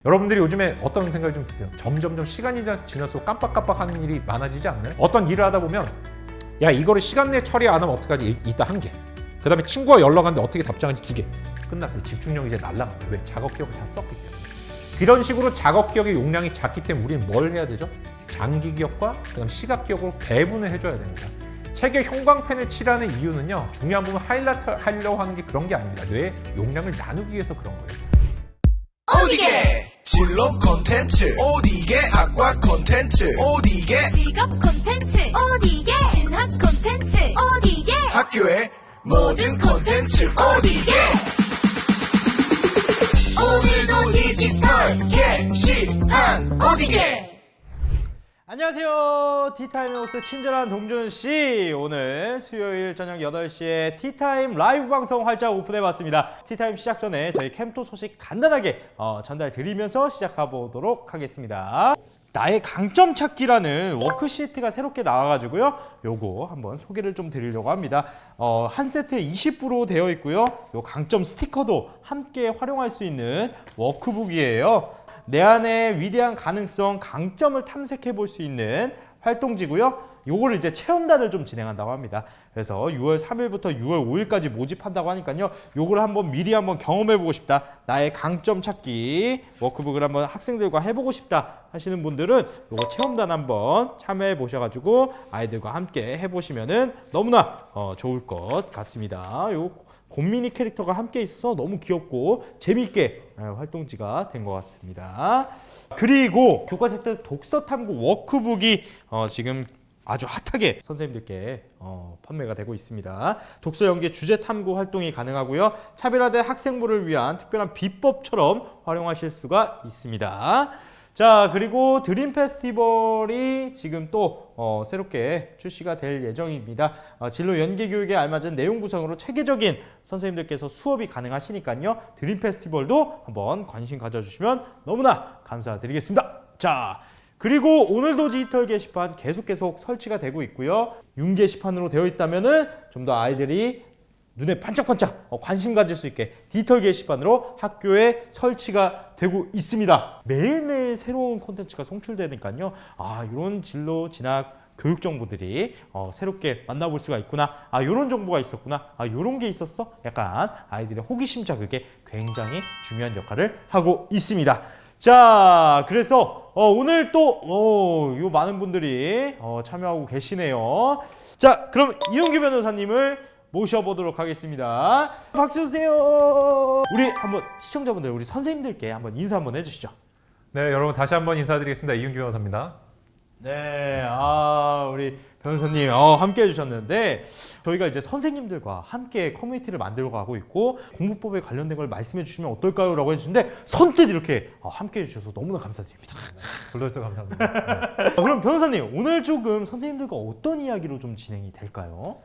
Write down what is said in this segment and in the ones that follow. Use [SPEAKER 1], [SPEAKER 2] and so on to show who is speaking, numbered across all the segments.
[SPEAKER 1] 여러분들이 요즘에 어떤 생각이 좀 드세요? 점점점 시간이 지날수록 깜빡깜빡하는 일이 많아지지 않나요? 어떤 일을 하다 보면 야 이거를 시간 내에 처리 안 하면 어떡하지? 이따 한 개. 그 다음에 친구가 연락 왔는데 어떻게 답장하지? 2개. 끝났어요. 집중력이 이제 날라갑니다. 왜? 작업 기억을 다 썼기 때문에. 이런 식으로 작업 기억의 용량이 작기 때문에 우리는 뭘 해야 되죠? 장기 기억과 그다음 시각 기억으로 배분을 해줘야 됩니다. 책에 형광펜을 칠하는 이유는요. 중요한 부분 하이라이트 하려고 하는 게 그런 게 아닙니다. 뇌의 용량을 나누기 위해서 그런 거예요.
[SPEAKER 2] 오디게 진로 콘텐츠 오디게 학과 콘텐츠 오디게
[SPEAKER 3] 직업 콘텐츠 오디게 진학 콘텐츠 오디게
[SPEAKER 2] 학교의 모든 콘텐츠 오디게 오늘도 디지털 게시판 오디게.
[SPEAKER 4] 안녕하세요. 티타임의 호스트 친절한 동준씨. 오늘 수요일 저녁 8시에 티타임 라이브 방송 활짝 오픈해봤습니다. 티타임 시작 전에 저희 캠토 소식 간단하게 전달 드리면서 시작해보도록 하겠습니다. 나의 강점 찾기라는 워크시트가 새롭게 나와가지고요. 요거 한번 소개를 좀 드리려고 합니다. 한 세트에 20부로 되어 있고요. 요 강점 스티커도 함께 활용할 수 있는 워크북이에요. 내 안의 위대한 가능성, 강점을 탐색해 볼 수 있는 활동지고요. 요거를 이제 체험단을 좀 진행한다고 합니다. 그래서 6월 3일부터 6월 5일까지 모집한다고 하니까요. 요걸 한번 미리 한번 경험해 보고 싶다. 나의 강점 찾기 워크북을 한번 학생들과 해보고 싶다 하시는 분들은 요거 체험단 한번 참여해 보셔가지고 아이들과 함께 해보시면은 너무나 좋을 것 같습니다. 요 곰미니 캐릭터가 함께 있어서 너무 귀엽고 재미있게 활동지가 된 것 같습니다. 그리고 교과서때 독서 탐구 워크북이 지금 아주 핫하게 선생님들께 판매가 되고 있습니다. 독서 연계 주제 탐구 활동이 가능하고요. 차별화된 학생부를 위한 특별한 비법처럼 활용하실 수가 있습니다. 자, 그리고 드림 페스티벌이 지금 또 새롭게 출시가 될 예정입니다. 진로 연계 교육에 알맞은 내용 구성으로 체계적인 선생님들께서 수업이 가능하시니까요. 드림 페스티벌도 한번 관심 가져주시면 너무나 감사드리겠습니다. 자, 그리고 오늘도 디지털 게시판 계속 설치가 되고 있고요. 윤 게시판으로 되어 있다면은 좀 더 아이들이 눈에 반짝반짝 관심 가질 수 있게 디지털 게시판으로 학교에 설치가 되고 있습니다. 매일매일 새로운 콘텐츠가 송출되니까요. 이런 진로 진학 교육 정보들이 새롭게 만나볼 수가 있구나. 이런 정보가 있었구나. 이런 게 있었어. 약간 아이들의 호기심 자극에 굉장히 중요한 역할을 하고 있습니다. 자, 그래서 오늘 또 요 많은 분들이 참여하고 계시네요. 자, 그럼 이은규 변호사님을 모셔보도록 하겠습니다. 박수 주세요. 우리 한번 시청자분들, 우리 선생님들께 한번 인사 한번 해주시죠.
[SPEAKER 1] 네, 여러분 다시 한번 인사드리겠습니다. 이윤규 변호사입니다.
[SPEAKER 4] 네, 우리 변호사님 함께 해주셨는데 저희가 이제 선생님들과 함께 커뮤니티를 만들어 가고 있고 공부법에 관련된 걸 말씀해 주시면 어떨까요? 라고 해주시는데 선뜻 이렇게 함께 해주셔서 너무나 감사드립니다.
[SPEAKER 1] 불러주셔서 감사합니다. 네.
[SPEAKER 4] 그럼 변호사님, 오늘 조금 선생님들과 어떤 이야기로 좀 진행이 될까요?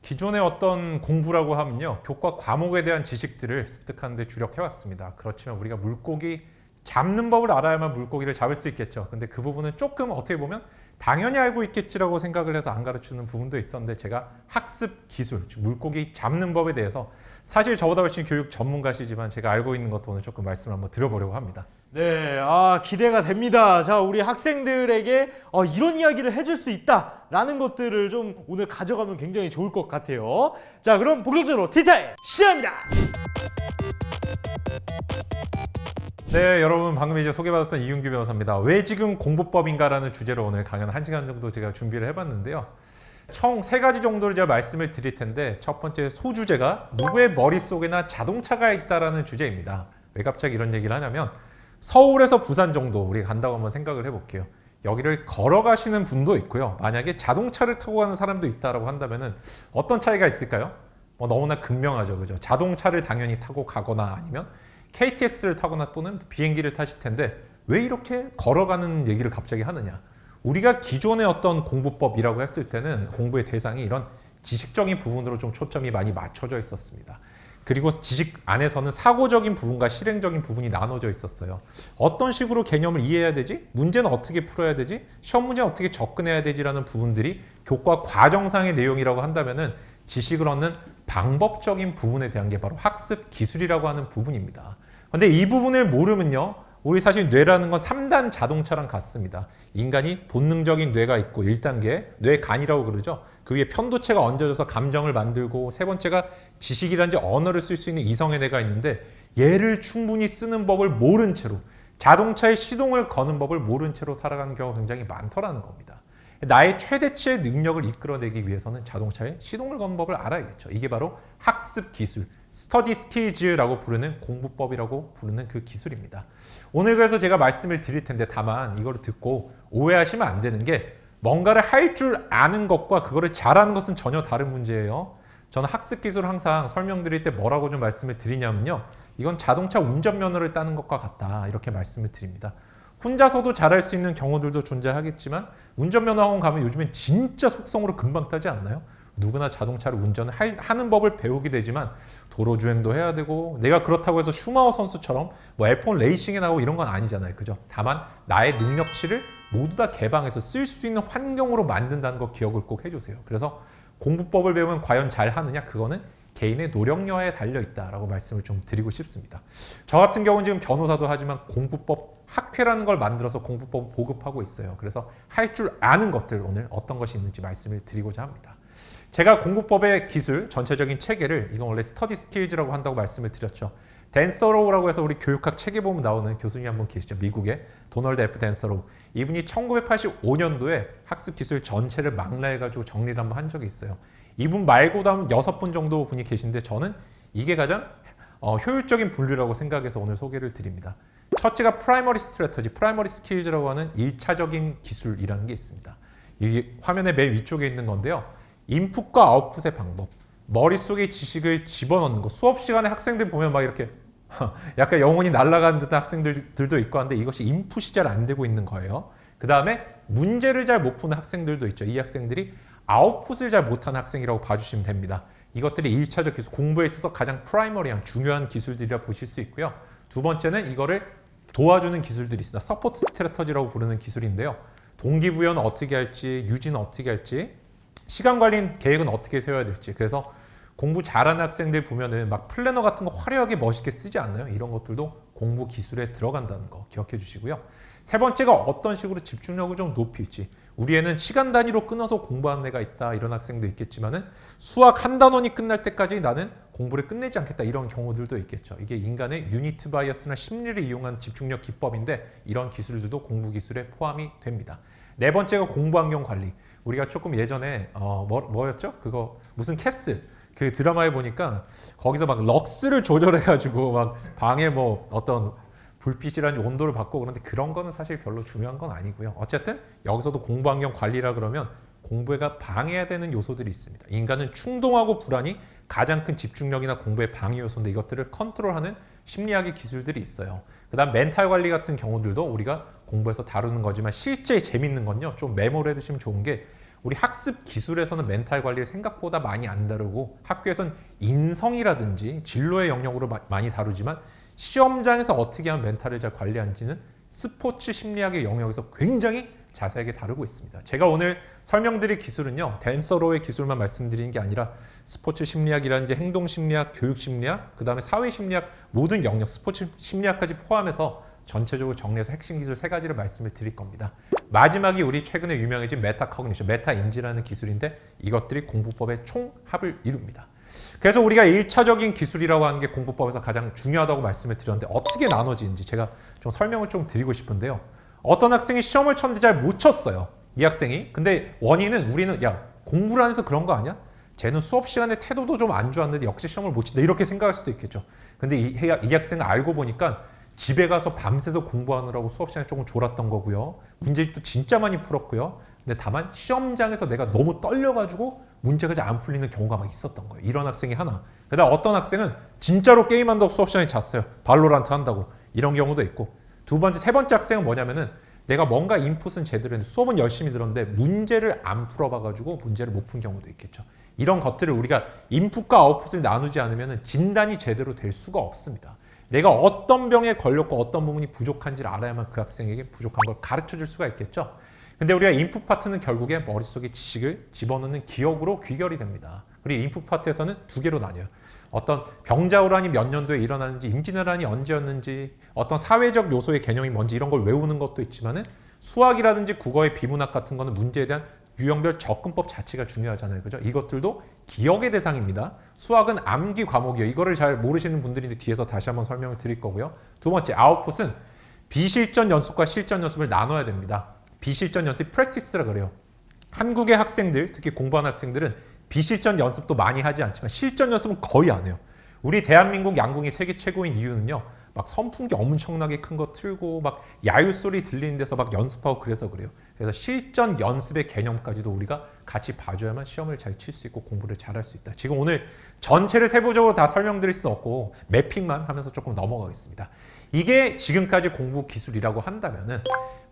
[SPEAKER 1] 기존의 어떤 공부라고 하면요. 교과 과목에 대한 지식들을 습득하는 데 주력해왔습니다. 그렇지만 우리가 물고기 잡는 법을 알아야만 물고기를 잡을 수 있겠죠. 근데 그 부분은 조금 어떻게 보면 당연히 알고 있겠지라고 생각을 해서 안 가르치는 부분도 있었는데 제가 학습 기술, 즉 물고기 잡는 법에 대해서 사실 저보다 훨씬 교육 전문가시지만 제가 알고 있는 것도 오늘 조금 말씀을 한번 드려보려고 합니다.
[SPEAKER 4] 네, 기대가 됩니다. 자, 우리 학생들에게 이런 이야기를 해줄 수 있다라는 것들을 좀 오늘 가져가면 굉장히 좋을 것 같아요. 자, 그럼 본격적으로 티타임 시작합니다.
[SPEAKER 1] 네, 여러분 방금 이제 소개받았던 이윤규 변호사입니다. 왜 지금 공부법인가라는 주제로 오늘 강연 1시간 정도 제가 준비를 해봤는데요. 총 3가지 정도를 제가 말씀을 드릴 텐데 첫 번째 소주제가 누구의 머릿속에나 자동차가 있다라는 주제입니다. 왜 갑자기 이런 얘기를 하냐면 서울에서 부산 정도 우리가 간다고 한번 생각을 해볼게요. 여기를 걸어가시는 분도 있고요. 만약에 자동차를 타고 가는 사람도 있다라고 한다면은 어떤 차이가 있을까요? 너무나 극명하죠, 그죠? 자동차를 당연히 타고 가거나 아니면 KTX를 타거나 또는 비행기를 타실 텐데 왜 이렇게 걸어가는 얘기를 갑자기 하느냐? 우리가 기존의 어떤 공부법이라고 했을 때는 공부의 대상이 이런 지식적인 부분으로 좀 초점이 많이 맞춰져 있었습니다. 그리고 지식 안에서는 사고적인 부분과 실행적인 부분이 나눠져 있었어요. 어떤 식으로 개념을 이해해야 되지? 문제는 어떻게 풀어야 되지? 시험 문제는 어떻게 접근해야 되지라는 부분들이 교과 과정상의 내용이라고 한다면은 지식을 얻는 방법적인 부분에 대한 게 바로 학습 기술이라고 하는 부분입니다. 근데 이 부분을 모르면요. 우리 사실 뇌라는 건 3단 자동차랑 같습니다. 인간이 본능적인 뇌가 있고 1단계 뇌간이라고 그러죠. 그 위에 편도체가 얹어져서 감정을 만들고 세 번째가 지식이라든지 언어를 쓸 수 있는 이성의 뇌가 있는데 얘를 충분히 쓰는 법을 모른 채로 자동차의 시동을 거는 법을 모른 채로 살아가는 경우가 굉장히 많더라는 겁니다. 나의 최대치의 능력을 이끌어내기 위해서는 자동차의 시동을 거는 법을 알아야겠죠. 이게 바로 학습 기술, 스터디 스킬즈라고 부르는 공부법이라고 부르는 그 기술입니다. 오늘 그래서 제가 말씀을 드릴 텐데 다만 이거를 듣고 오해하시면 안 되는 게 뭔가를 할 줄 아는 것과 그거를 잘하는 것은 전혀 다른 문제예요. 저는 학습 기술을 항상 설명드릴 때 뭐라고 좀 말씀을 드리냐면요. 이건 자동차 운전면허를 따는 것과 같다 이렇게 말씀을 드립니다. 혼자서도 잘할 수 있는 경우들도 존재하겠지만 운전면허 학원 가면 요즘엔 진짜 속성으로 금방 따지 않나요? 누구나 자동차를 운전을 하는 법을 배우게 되지만 도로 주행도 해야 되고 내가 그렇다고 해서 슈마허 선수처럼 뭐 F1 레이싱에 나오고 이런 건 아니잖아요. 그죠? 다만 나의 능력치를 모두 다 개방해서 쓸 수 있는 환경으로 만든다는 거 기억을 꼭 해주세요. 그래서 공부법을 배우면 과연 잘하느냐? 그거는 개인의 노력여하에 달려있다라고 말씀을 좀 드리고 싶습니다. 저 같은 경우는 지금 변호사도 하지만 공부법 학회라는 걸 만들어서 공부법을 보급하고 있어요. 그래서 할 줄 아는 것들 오늘 어떤 것이 있는지 말씀을 드리고자 합니다. 제가 공부법의 기술, 전체적인 체계를 이건 원래 스터디 스킬즈라고 한다고 말씀을 드렸죠. 댄서로우라고 해서 우리 교육학 책에 보면 나오는 교수님 한 분 계시죠. 미국의 도널드 F. 댄서로우. 이분이 1985년도에 학습 기술 전체를 망라해가지고 정리를 한번 한 적이 있어요. 이분 말고도 한 6분 정도 분이 계신데 저는 이게 가장 효율적인 분류라고 생각해서 오늘 소개를 드립니다. 첫째가 프라이머리 스트래터지, 프라이머리 스킬즈라고 하는 1차적인 기술이라는 게 있습니다. 이게 화면의 맨 위쪽에 있는 건데요. 인풋과 아웃풋의 방법, 머릿속에 지식을 집어넣는 거. 수업 시간에 학생들 보면 막 이렇게 약간 영혼이 날아가는 듯한 학생들도 있고 한데 이것이 인풋이 잘 안 되고 있는 거예요. 그 다음에 문제를 잘 못 푸는 학생들도 있죠. 이 학생들이 아웃풋을 잘 못하는 학생이라고 봐주시면 됩니다. 이것들이 1차적 기술, 공부에 있어서 가장 프라이머리한 중요한 기술들이라 보실 수 있고요. 두 번째는 이거를 도와주는 기술들이 있습니다. 서포트 스트래터지라고 부르는 기술인데요. 동기부여는 어떻게 할지, 유지는 어떻게 할지, 시간 관리 계획은 어떻게 세워야 될지. 그래서 공부 잘하는 학생들 보면은 막 플래너 같은 거 화려하게 멋있게 쓰지 않나요? 이런 것들도 공부 기술에 들어간다는 거 기억해 주시고요. 세 번째가 어떤 식으로 집중력을 좀 높일지. 우리 애는 시간 단위로 끊어서 공부하는 애가 있다. 이런 학생도 있겠지만은 수학 한 단원이 끝날 때까지 나는 공부를 끝내지 않겠다. 이런 경우들도 있겠죠. 이게 인간의 유니트 바이어스나 심리를 이용한 집중력 기법인데 이런 기술들도 공부 기술에 포함이 됩니다. 네 번째가 공부 환경 관리. 우리가 조금 예전에 뭐였죠? 그거 무슨 캐슬 그 드라마에 보니까 거기서 막 럭스를 조절해가지고 막 방에 뭐 어떤 불빛이라든지 온도를 바꾸고 그런데 그런 거는 사실 별로 중요한 건 아니고요. 어쨌든 여기서도 공부 환경 관리라 그러면 공부가 방해해야 되는 요소들이 있습니다. 인간은 충동하고 불안이 가장 큰 집중력이나 공부의 방해 요소인데 이것들을 컨트롤하는 심리학의 기술들이 있어요. 그 다음 멘탈 관리 같은 경우들도 우리가 공부에서 다루는 거지만 실제 재밌는 건요. 좀 메모를 해두시면 좋은 게 우리 학습 기술에서는 멘탈 관리를 생각보다 많이 안 다루고 학교에서는 인성이라든지 진로의 영역으로 많이 다루지만 시험장에서 어떻게 하면 멘탈을 잘 관리하는지는 스포츠 심리학의 영역에서 굉장히 자세하게 다루고 있습니다. 제가 오늘 설명드릴 기술은요. 댄서로의 기술만 말씀드리는 게 아니라 스포츠 심리학이라든지 행동 심리학, 교육 심리학, 그 다음에 사회 심리학 모든 영역 스포츠 심리학까지 포함해서 전체적으로 정리해서 핵심 기술 3가지를 말씀을 드릴 겁니다. 마지막이 우리 최근에 유명해진 메타커그니션, 메타인지라는 기술인데 이것들이 공부법의 총합을 이룹니다. 그래서 우리가 1차적인 기술이라고 하는 게 공부법에서 가장 중요하다고 말씀을 드렸는데 어떻게 나눠지는지 제가 좀 설명을 좀 드리고 싶은데요. 어떤 학생이 시험을 쳤는데 잘 못 쳤어요. 이 학생이. 근데 원인은 우리는 야 공부를 안 해서 그런 거 아니야? 쟤는 수업 시간에 태도도 좀 안 좋았는데 역시 시험을 못 친다. 이렇게 생각할 수도 있겠죠. 근데 이 학생은 알고 보니까 집에 가서 밤새서 공부하느라고 수업 시간에 조금 졸았던 거고요. 문제집도 진짜 많이 풀었고요. 근데 다만 시험장에서 내가 너무 떨려가지고 문제가 잘 안 풀리는 경우가 막 있었던 거예요. 이런 학생이 하나. 그다음 어떤 학생은 진짜로 게임한다고 수업 시간에 잤어요. 발로란트 한다고. 이런 경우도 있고. 세 번째 학생은 뭐냐면은 내가 뭔가 인풋은 제대로 했는데 수업은 열심히 들었는데 문제를 안 풀어봐가지고 문제를 못 푼 경우도 있겠죠. 이런 것들을 우리가 인풋과 아웃풋을 나누지 않으면 진단이 제대로 될 수가 없습니다. 내가 어떤 병에 걸렸고 어떤 부분이 부족한지를 알아야만 그 학생에게 부족한 걸 가르쳐 줄 수가 있겠죠. 근데 우리가 인풋 파트는 결국에 머릿속에 지식을 집어넣는 기억으로 귀결이 됩니다. 그리고 인풋 파트에서는 2개로 나뉘어요. 어떤 병자호란이 몇 년도에 일어났는지, 임진왜란이 언제였는지, 어떤 사회적 요소의 개념이 뭔지 이런 걸 외우는 것도 있지만은 수학이라든지 국어의 비문학 같은 거는 문제에 대한 유형별 접근법 자체가 중요하잖아요. 그죠? 이것들도 기억의 대상입니다. 수학은 암기 과목이에요. 이거를 잘 모르시는 분들인데 뒤에서 다시 한번 설명을 드릴 거고요. 두 번째, 아웃풋은 비실전 연습과 실전 연습을 나눠야 됩니다. 비실전 연습 프랙티스라 그래요. 한국의 학생들, 특히 공부하는 학생들은 비실전 연습도 많이 하지 않지만 실전 연습은 거의 안 해요. 우리 대한민국 양궁이 세계 최고인 이유는요. 막 선풍기 엄청나게 큰 거 틀고 막 야유 소리 들리는 데서 막 연습하고 그래서 그래요. 그래서 실전 연습의 개념까지도 우리가 같이 봐줘야만 시험을 잘 칠 수 있고 공부를 잘할 수 있다. 지금 오늘 전체를 세부적으로 다 설명드릴 수 없고 매핑만 하면서 조금 넘어가겠습니다. 이게 지금까지 공부 기술이라고 한다면은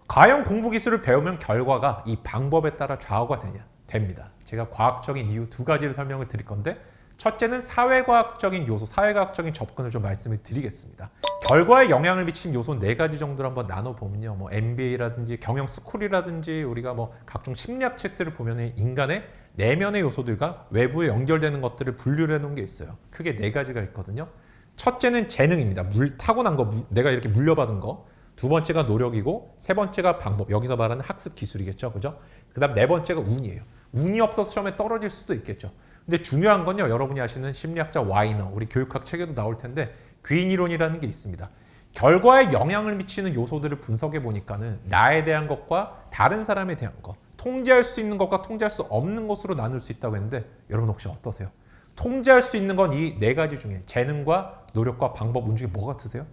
[SPEAKER 1] 과연 공부 기술을 배우면 결과가 이 방법에 따라 좌우가 되냐? 됩니다. 제가 과학적인 이유 두 가지를 설명을 드릴 건데 첫째는 사회과학적인 요소, 사회과학적인 접근을 좀 말씀을 드리겠습니다. 결과에 영향을 미치는 요소 4가지 정도를 한번 나눠보면요. 뭐 MBA라든지 경영 스쿨이라든지 우리가 뭐 각종 심리학 책들을 보면 인간의 내면의 요소들과 외부에 연결되는 것들을 분류를 해놓은 게 있어요. 크게 4가지가 있거든요. 첫째는 재능입니다. 타고난 거, 내가 이렇게 물려받은 거. 두 번째가 노력이고 세 번째가 방법, 여기서 말하는 학습 기술이겠죠. 그죠? 그 다음 4번째가 운이에요. 운이 없어서 시험에 떨어질 수도 있겠죠. 근데 중요한 건요. 여러분이 아시는 심리학자 와이너, 우리 교육학 책에도 나올 텐데 귀인 이론이라는 게 있습니다. 결과에 영향을 미치는 요소들을 분석해 보니까는 나에 대한 것과 다른 사람에 대한 것, 통제할 수 있는 것과 통제할 수 없는 것으로 나눌 수 있다고 했는데 여러분 혹시 어떠세요? 통제할 수 있는 건 이 4가지 중에 재능과 노력과 방법, 운 중에 뭐 같으세요?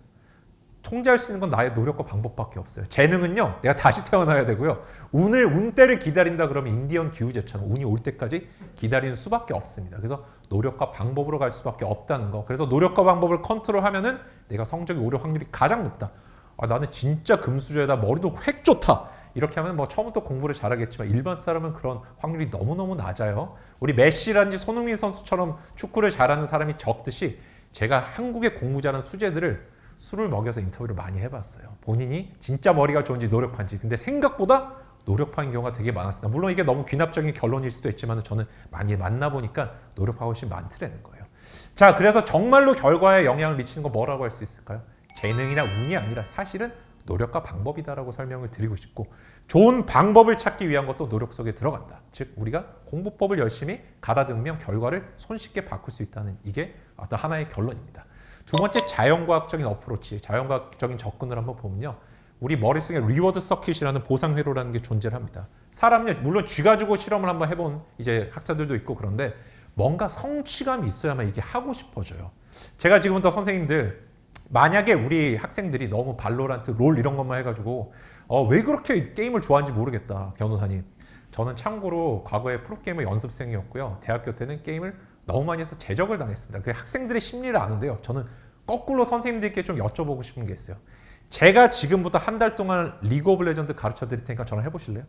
[SPEAKER 1] 통제할 수 있는 건 나의 노력과 방법밖에 없어요. 재능은요, 내가 다시 태어나야 되고요. 운때를 기다린다 그러면 인디언 기후제처럼 운이 올 때까지 기다리는 수밖에 없습니다. 그래서 노력과 방법으로 갈 수밖에 없다는 거. 그래서 노력과 방법을 컨트롤하면은 내가 성적이 오를 확률이 가장 높다. 아, 나는 진짜 금수저에다 머리도 획 좋다. 이렇게 하면 뭐 처음부터 공부를 잘하겠지만 일반 사람은 그런 확률이 너무너무 낮아요. 우리 메시라든지 손흥민 선수처럼 축구를 잘하는 사람이 적듯이 제가 한국의 공부 잘하는 수재들을 술을 먹여서 인터뷰를 많이 해봤어요. 본인이 진짜 머리가 좋은지 노력한지. 근데 생각보다 노력하는 경우가 되게 많았습니다. 물론 이게 너무 귀납적인 결론일 수도 있지만 저는 많이 만나보니까 노력하고 훨씬 많더라는 거예요. 자, 그래서 정말로 결과에 영향을 미치는 거 뭐라고 할 수 있을까요? 재능이나 운이 아니라 사실은 노력과 방법이다라고 설명을 드리고 싶고 좋은 방법을 찾기 위한 것도 노력 속에 들어간다. 즉 우리가 공부법을 열심히 가다듬으면 결과를 손쉽게 바꿀 수 있다는 이게 어떤 하나의 결론입니다. 두 번째, 자연과학적인 어프로치, 자연과학적인 접근을 한번 보면요. 우리 머릿속에 리워드 서킷이라는 보상 회로라는 게 존재를 합니다. 사람은요, 물론 쥐 가지고 실험을 한번 해본 이제 학자들도 있고 그런데 뭔가 성취감이 있어야만 이게 하고 싶어져요. 제가 지금부터 선생님들 만약에 우리 학생들이 너무 발로란트, 롤 이런 것만 해가지고 왜 그렇게 게임을 좋아하는지 모르겠다, 변호사님. 저는 참고로 과거에 프로게이머 연습생이었고요. 대학교 때는 게임을 너무 많이 해서 제적을 당했습니다. 그 학생들의 심리를 아는데요. 저는 거꾸로 선생님들께 좀 여쭤보고 싶은 게 있어요. 제가 지금부터 한 달 동안 리그 오브 레전드 가르쳐 드릴 테니까 저랑 해보실래요?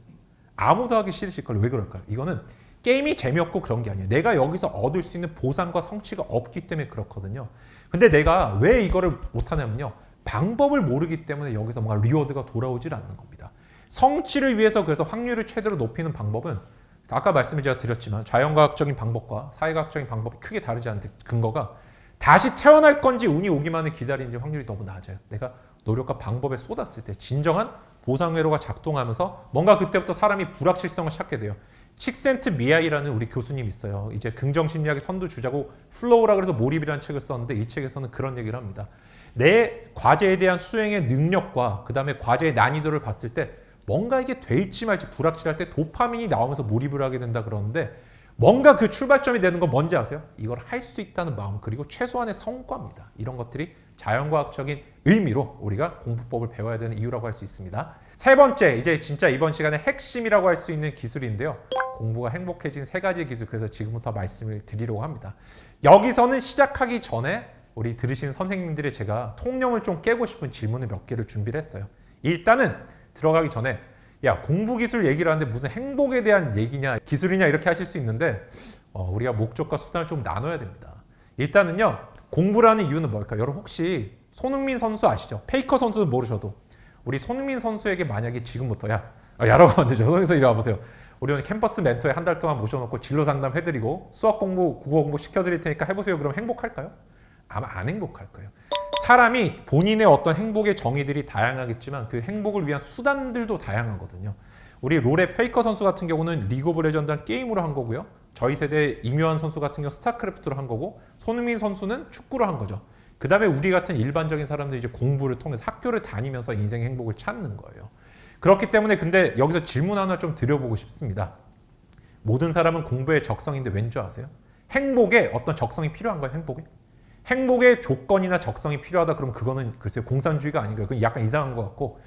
[SPEAKER 1] 아무도 하기 싫으실걸요. 왜 그럴까요? 이거는 게임이 재미없고 그런 게 아니에요. 내가 여기서 얻을 수 있는 보상과 성취가 없기 때문에 그렇거든요. 근데 내가 왜 이거를 못하냐면요. 방법을 모르기 때문에 여기서 뭔가 리워드가 돌아오질 않는 겁니다. 성취를 위해서 그래서 확률을 최대로 높이는 방법은 아까 말씀을 제가 드렸지만 자연과학적인 방법과 사회과학적인 방법이 크게 다르지 않은 근거가 다시 태어날 건지 운이 오기만을 기다리는지 확률이 너무 낮아요. 내가 노력과 방법에 쏟았을 때 진정한 보상회로가 작동하면서 뭔가 그때부터 사람이 불확실성을 찾게 돼요. 칙센트 미아이라는 우리 교수님 있어요. 이제 긍정심리학의 선두주자고 플로우라 그래서 몰입이라는 책을 썼는데 이 책에서는 그런 얘기를 합니다. 내 과제에 대한 수행의 능력과 그 다음에 과제의 난이도를 봤을 때 뭔가 이게 될지 말지 불확실할 때 도파민이 나오면서 몰입을 하게 된다 그러는데 뭔가 그 출발점이 되는 건 뭔지 아세요? 이걸 할 수 있다는 마음 그리고 최소한의 성과입니다. 이런 것들이 자연과학적인 의미로 우리가 공부법을 배워야 되는 이유라고 할 수 있습니다. 세 번째, 이제 진짜 이번 시간의 핵심이라고 할 수 있는 기술인데요. 공부가 행복해진 3가지 기술, 그래서 지금부터 말씀을 드리려고 합니다. 여기서는 시작하기 전에 우리 들으신 선생님들의 제가 통념을 좀 깨고 싶은 질문을 몇 개를 준비를 했어요. 일단은 들어가기 전에 야, 공부 기술 얘기를 하는데 무슨 행복에 대한 얘기냐 기술이냐 이렇게 하실 수 있는데 우리가 목적과 수단을 좀 나눠야 됩니다. 일단은요, 공부를 하는 이유는 뭘까요? 여러분 혹시 손흥민 선수 아시죠? 페이커 선수는 모르셔도 우리 손흥민 선수에게 만약에 지금부터 야, 야라고 안 되죠. 선생님께서 이리 와보세요. 우리 오늘 캠퍼스 멘토에 한 달 동안 모셔놓고 진로 상담 해드리고 수학 공부, 국어 공부 시켜드릴 테니까 해보세요. 그럼 행복할까요? 아마 안 행복할 거예요. 사람이 본인의 어떤 행복의 정의들이 다양하겠지만 그 행복을 위한 수단들도 다양하거든요. 우리 롤의 페이커 선수 같은 경우는 리그 오브 레전드 게임으로 한 거고요. 저희 세대 임요한 선수 같은 경우 스타크래프트로 한 거고 손흥민 선수는 축구로 한 거죠. 그 다음에 우리 같은 일반적인 사람들이 이제 공부를 통해서 학교를 다니면서 인생의 행복을 찾는 거예요. 그렇기 때문에 근데 여기서 질문 하나 좀 드려보고 싶습니다. 모든 사람은 공부의 적성인데 왠지 아세요? 행복에 어떤 적성이 필요한가요? 행복에? 행복의 조건이나 적성이 필요하다 그러면 그거는 글쎄요 공산주의가 아닌가요? 그건 약간 이상한 것 같고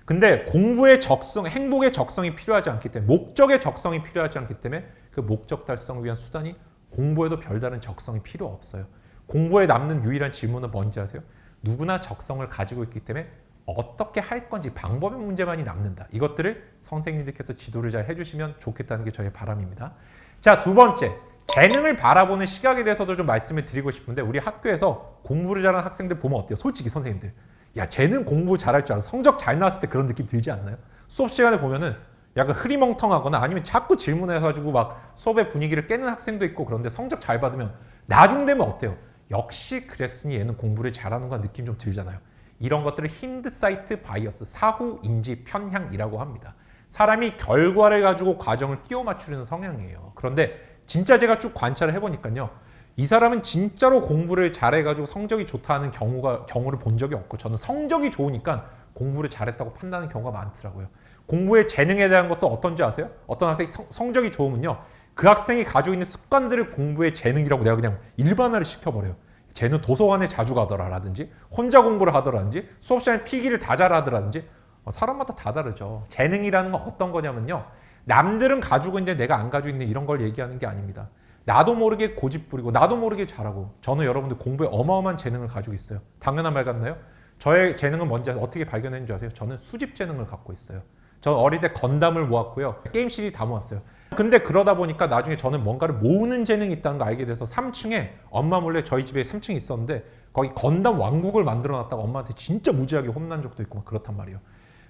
[SPEAKER 1] 근데 공부의 적성, 행복의 적성이 필요하지 않기 때문에 목적의 적성이 필요하지 않기 때문에 그 목적 달성을 위한 수단이 공부에도 별다른 적성이 필요 없어요. 공부에 남는 유일한 질문은 뭔지 아세요? 누구나 적성을 가지고 있기 때문에 어떻게 할 건지 방법의 문제만이 남는다. 이것들을 선생님들께서 지도를 잘 해주시면 좋겠다는 게 저의 바람입니다. 자, 두 번째. 재능을 바라보는 시각에 대해서도 좀 말씀을 드리고 싶은데 우리 학교에서 공부를 잘하는 학생들 보면 어때요? 솔직히 선생님들. 야, 쟤는 공부 잘할 줄 알아. 성적 잘 나왔을 때 그런 느낌 들지 않나요? 수업 시간에 보면은 약간 흐리멍텅하거나 아니면 자꾸 질문해가지고 막 수업의 분위기를 깨는 학생도 있고 그런데 성적 잘 받으면 나중 되면 어때요? 역시 그랬으니 얘는 공부를 잘하는 건 느낌 좀 들잖아요. 이런 것들을 힌드사이트 바이어스, 사후 인지 편향이라고 합니다. 사람이 결과를 가지고 과정을 끼워 맞추려는 성향이에요. 그런데 진짜 제가 쭉 관찰을 해보니까요. 이 사람은 진짜로 공부를 잘해가지고 성적이 좋다는 경우를 본 적이 없고 저는 성적이 좋으니까 공부를 잘했다고 판단하는 경우가 많더라고요. 공부의 재능에 대한 것도 어떤지 아세요? 어떤 학생이 성적이 좋으면요. 그 학생이 가지고 있는 습관들을 공부의 재능이라고 내가 그냥 일반화를 시켜버려요. 쟤는 도서관에 자주 가더라라든지 혼자 공부를 하더라든지 수업 시간에 필기를 다 잘하더라든지 사람마다 다 다르죠. 재능이라는 건 어떤 거냐면요. 남들은 가지고 있는데 내가 안 가지고 있는 이런 걸 얘기하는 게 아닙니다. 나도 모르게 고집 부리고 나도 모르게 잘하고 저는 여러분들 공부에 어마어마한 재능을 가지고 있어요. 당연한 말 같나요? 저의 재능은 뭔지 어떻게 발견했는지 아세요? 저는 수집 재능을 갖고 있어요. 저는 어릴 때 건담을 모았고요. 게임 CD 다 모았어요. 근데 그러다 보니까 나중에 저는 뭔가를 모으는 재능이 있다는 걸 알게 돼서 3층에 엄마 몰래 저희 집에 3층이 있었는데 거기 건담 왕국을 만들어 놨다가 엄마한테 진짜 무지하게 혼난 적도 있고 막 그렇단 말이에요.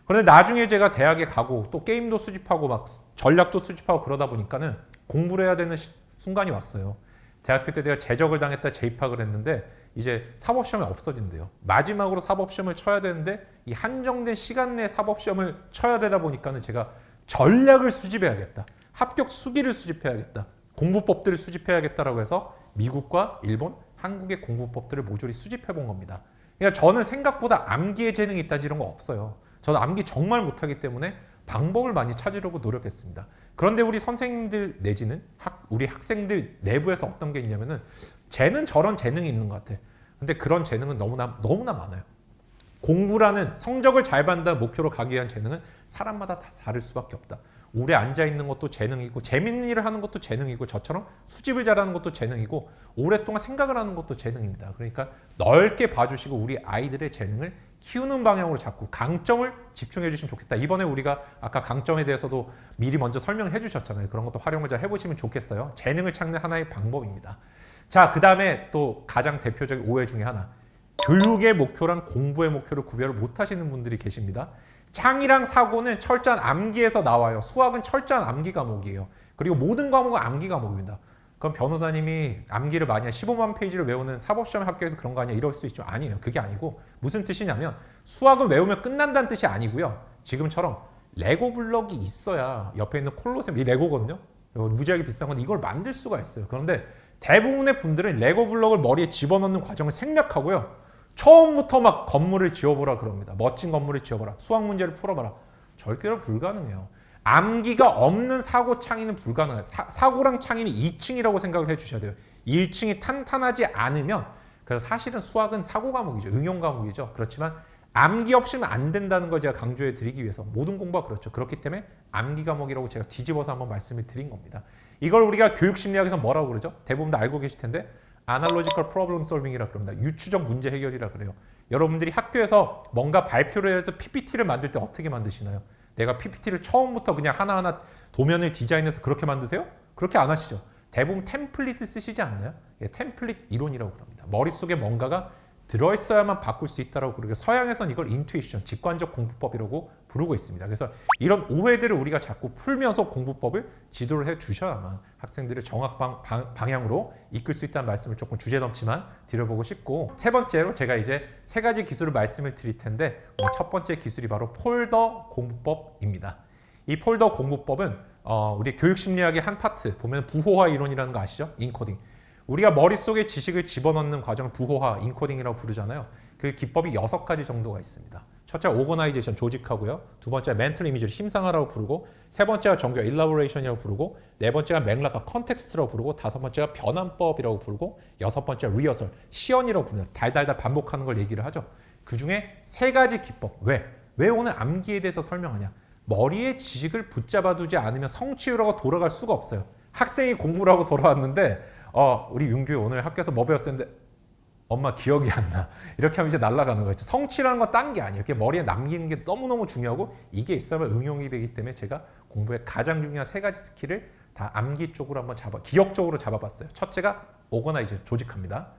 [SPEAKER 1] 그런데 나중에 제가 대학에 가고 또 게임도 수집하고 막 전략도 수집하고 그러다 보니까는 공부를 해야 되는 순간이 왔어요. 대학교 때 내가 재적을 당했다 재입학을 했는데 이제 사법시험이 없어진대요. 마지막으로 사법시험을 쳐야 되는데 이 한정된 시간 내에 사법시험을 쳐야 되다 보니까는 제가 전략을 수집해야겠다. 합격 수기를 수집해야겠다. 공부법들을 수집해야겠다라고 해서 미국과 일본, 한국의 공부법들을 모조리 수집해 본 겁니다. 그러니까 저는 생각보다 암기에 재능이 있다지 이런 거 없어요. 저는 암기 정말 못하기 때문에 방법을 많이 찾으려고 노력했습니다. 그런데 우리 선생님들 내지는 우리 학생들 내부에서 어떤 게 있냐면은 쟤는 저런 재능이 있는 것 같아. 근데 그런 재능은 너무나 많아요. 공부라는 성적을 잘 받는다는 목표로 가기 위한 재능은 사람마다 다 다를 수밖에 없다. 오래 앉아있는 것도 재능이고 재밌는 일을 하는 것도 재능이고 저처럼 수집을 잘하는 것도 재능이고 오랫동안 생각을 하는 것도 재능입니다. 그러니까 넓게 봐주시고 우리 아이들의 재능을 키우는 방향으로 자꾸 강점을 집중해 주시면 좋겠다. 이번에 우리가 아까 강점에 대해서도 미리 먼저 설명해 주셨잖아요. 그런 것도 활용을 잘 해보시면 좋겠어요. 재능을 찾는 하나의 방법입니다. 자, 그 다음에 또 가장 대표적인 오해 중에 하나. 교육의 목표랑 공부의 목표를 구별을 못 하시는 분들이 계십니다. 창의랑 사고는 철저한 암기에서 나와요. 수학은 철저한 암기 과목이에요. 그리고 모든 과목은 암기 과목입니다. 그럼 변호사님이 암기를 많이 한 15만 페이지를 외우는 사법시험 학교에서 그런 거 아니야? 이럴 수도 있죠. 아니에요. 그게 아니고 무슨 뜻이냐면 수학은 외우면 끝난다는 뜻이 아니고요. 지금처럼 레고 블럭이 있어야 옆에 있는 콜로세움, 이 레고거든요. 무지하게 비싼 건데 이걸 만들 수가 있어요. 그런데 대부분의 분들은 레고 블럭을 머리에 집어넣는 과정을 생략하고요. 처음부터 막 건물을 지어보라 그럽니다. 멋진 건물을 지어보라. 수학 문제를 풀어봐라. 절대로 불가능해요. 암기가 없는 사고 창의는 불가능해요. 사고랑 창의는 2층이라고 생각을 해주셔야 돼요. 1층이 탄탄하지 않으면 그래서 사실은 수학은 사고 과목이죠. 응용 과목이죠. 그렇지만 암기 없이는 안 된다는 걸 제가 강조해 드리기 위해서 모든 공부가 그렇죠. 그렇기 때문에 암기 과목이라고 제가 뒤집어서 한번 말씀을 드린 겁니다. 이걸 우리가 교육심리학에서 뭐라고 그러죠? 대부분 다 알고 계실 텐데 Analytical Problem Solving이라 그럽니다. 유추적 문제 해결이라 그래요. 여러분들이 학교에서 뭔가 발표를 해서 PPT를 만들 때 어떻게 만드시나요? 내가 PPT를 처음부터 그냥 하나하나 도면을 디자인해서 그렇게 만드세요? 그렇게 안 하시죠. 대부분 템플릿을 쓰시지 않나요? 예, 템플릿 이론이라고 그럽니다. 머릿속에 뭔가가 들어있어야만 바꿀 수 있다라고 그러고 서양에서는 이걸 인투이션, 직관적 공부법이라고 부르고 있습니다. 그래서 이런 오해들을 우리가 자꾸 풀면서 공부법을 지도를 해 주셔야만 학생들을 정확 방향으로 이끌 수 있다는 말씀을 조금 주제 넘지만 드려보고 싶고, 세 번째로 제가 이제 세 가지 기술을 말씀을 드릴 텐데 첫 번째 기술이 바로 폴더 공부법입니다. 이 폴더 공부법은 우리 교육심리학의 한 파트 보면 부호화 이론이라는 거 아시죠? 인코딩. 우리가 머릿속에 지식을 집어넣는 과정을 부호화, 인코딩이라고 부르잖아요. 그 기법이 6가지 정도가 있습니다. 첫째 오거나이제이션, 조직하고요. 두 번째 멘털 이미지를 심상화라고 부르고, 세 번째가 정교화, 일라보레이션이라고 부르고, 네 번째가 맥락과 컨텍스트라고 부르고, 다섯 번째가 변환법이라고 부르고, 여섯 번째가 리허설, 시연이라고 부릅니다. 달달달 반복하는 걸 얘기를 하죠. 그 중에 세 가지 기법. 왜 오늘 암기에 대해서 설명하냐? 머리에 지식을 붙잡아 두지 않으면 성취율하고 돌아갈 수가 없어요. 학생이 공부를 하고 돌아왔는데 우리 윤규 오늘 학교에서 뭐 배웠었는데 엄마 기억이 안 나. 이렇게 하면 이제 날아가는 거죠. 성취라는 건 딴 게 아니에요. 이렇게 머리에 남기는 게 너무너무 중요하고, 이게 있어야만 응용이 되기 때문에 제가 공부의 가장 중요한 세 가지 스킬을 다 암기 쪽으로 한번 기억 쪽으로 잡아봤어요. 첫째가 오거나이즈, 조직합니다.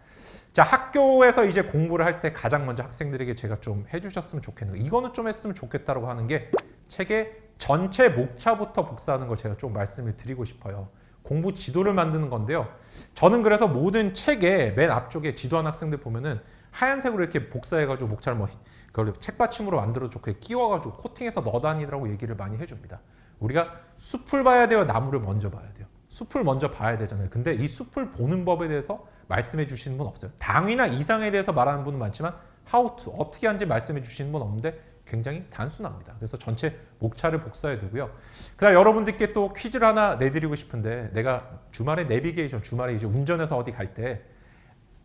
[SPEAKER 1] 자, 학교에서 이제 공부를 할 때 가장 먼저 학생들에게 제가 좀 해주셨으면 좋겠는 거, 이거는 좀 했으면 좋겠다라고 하는 게 책의 전체 목차부터 복사하는 걸 제가 좀 말씀을 드리고 싶어요. 공부 지도를 만드는 건데요. 저는 그래서 모든 책의 맨 앞쪽에 지도한 학생들 보면은 하얀색으로 이렇게 복사해가지고 목차를 그걸 책받침으로 만들어서 끼워가지고 코팅해서 넣어 다니라고 얘기를 많이 해줍니다. 우리가 숲을 봐야 돼요, 나무를 먼저 봐야 돼요? 숲을 먼저 봐야 되잖아요. 근데 이 숲을 보는 법에 대해서 말씀해 주시는 분 없어요. 당위나 이상에 대해서 말하는 분은 많지만 how to, 어떻게 하는지 말씀해 주시는 분 없는데 굉장히 단순합니다. 그래서 전체 목차를 복사해 두고요. 그다음 여러분들께 또 퀴즈를 하나 내드리고 싶은데, 내가 주말에 내비게이션, 주말에 이제 운전해서 어디 갈 때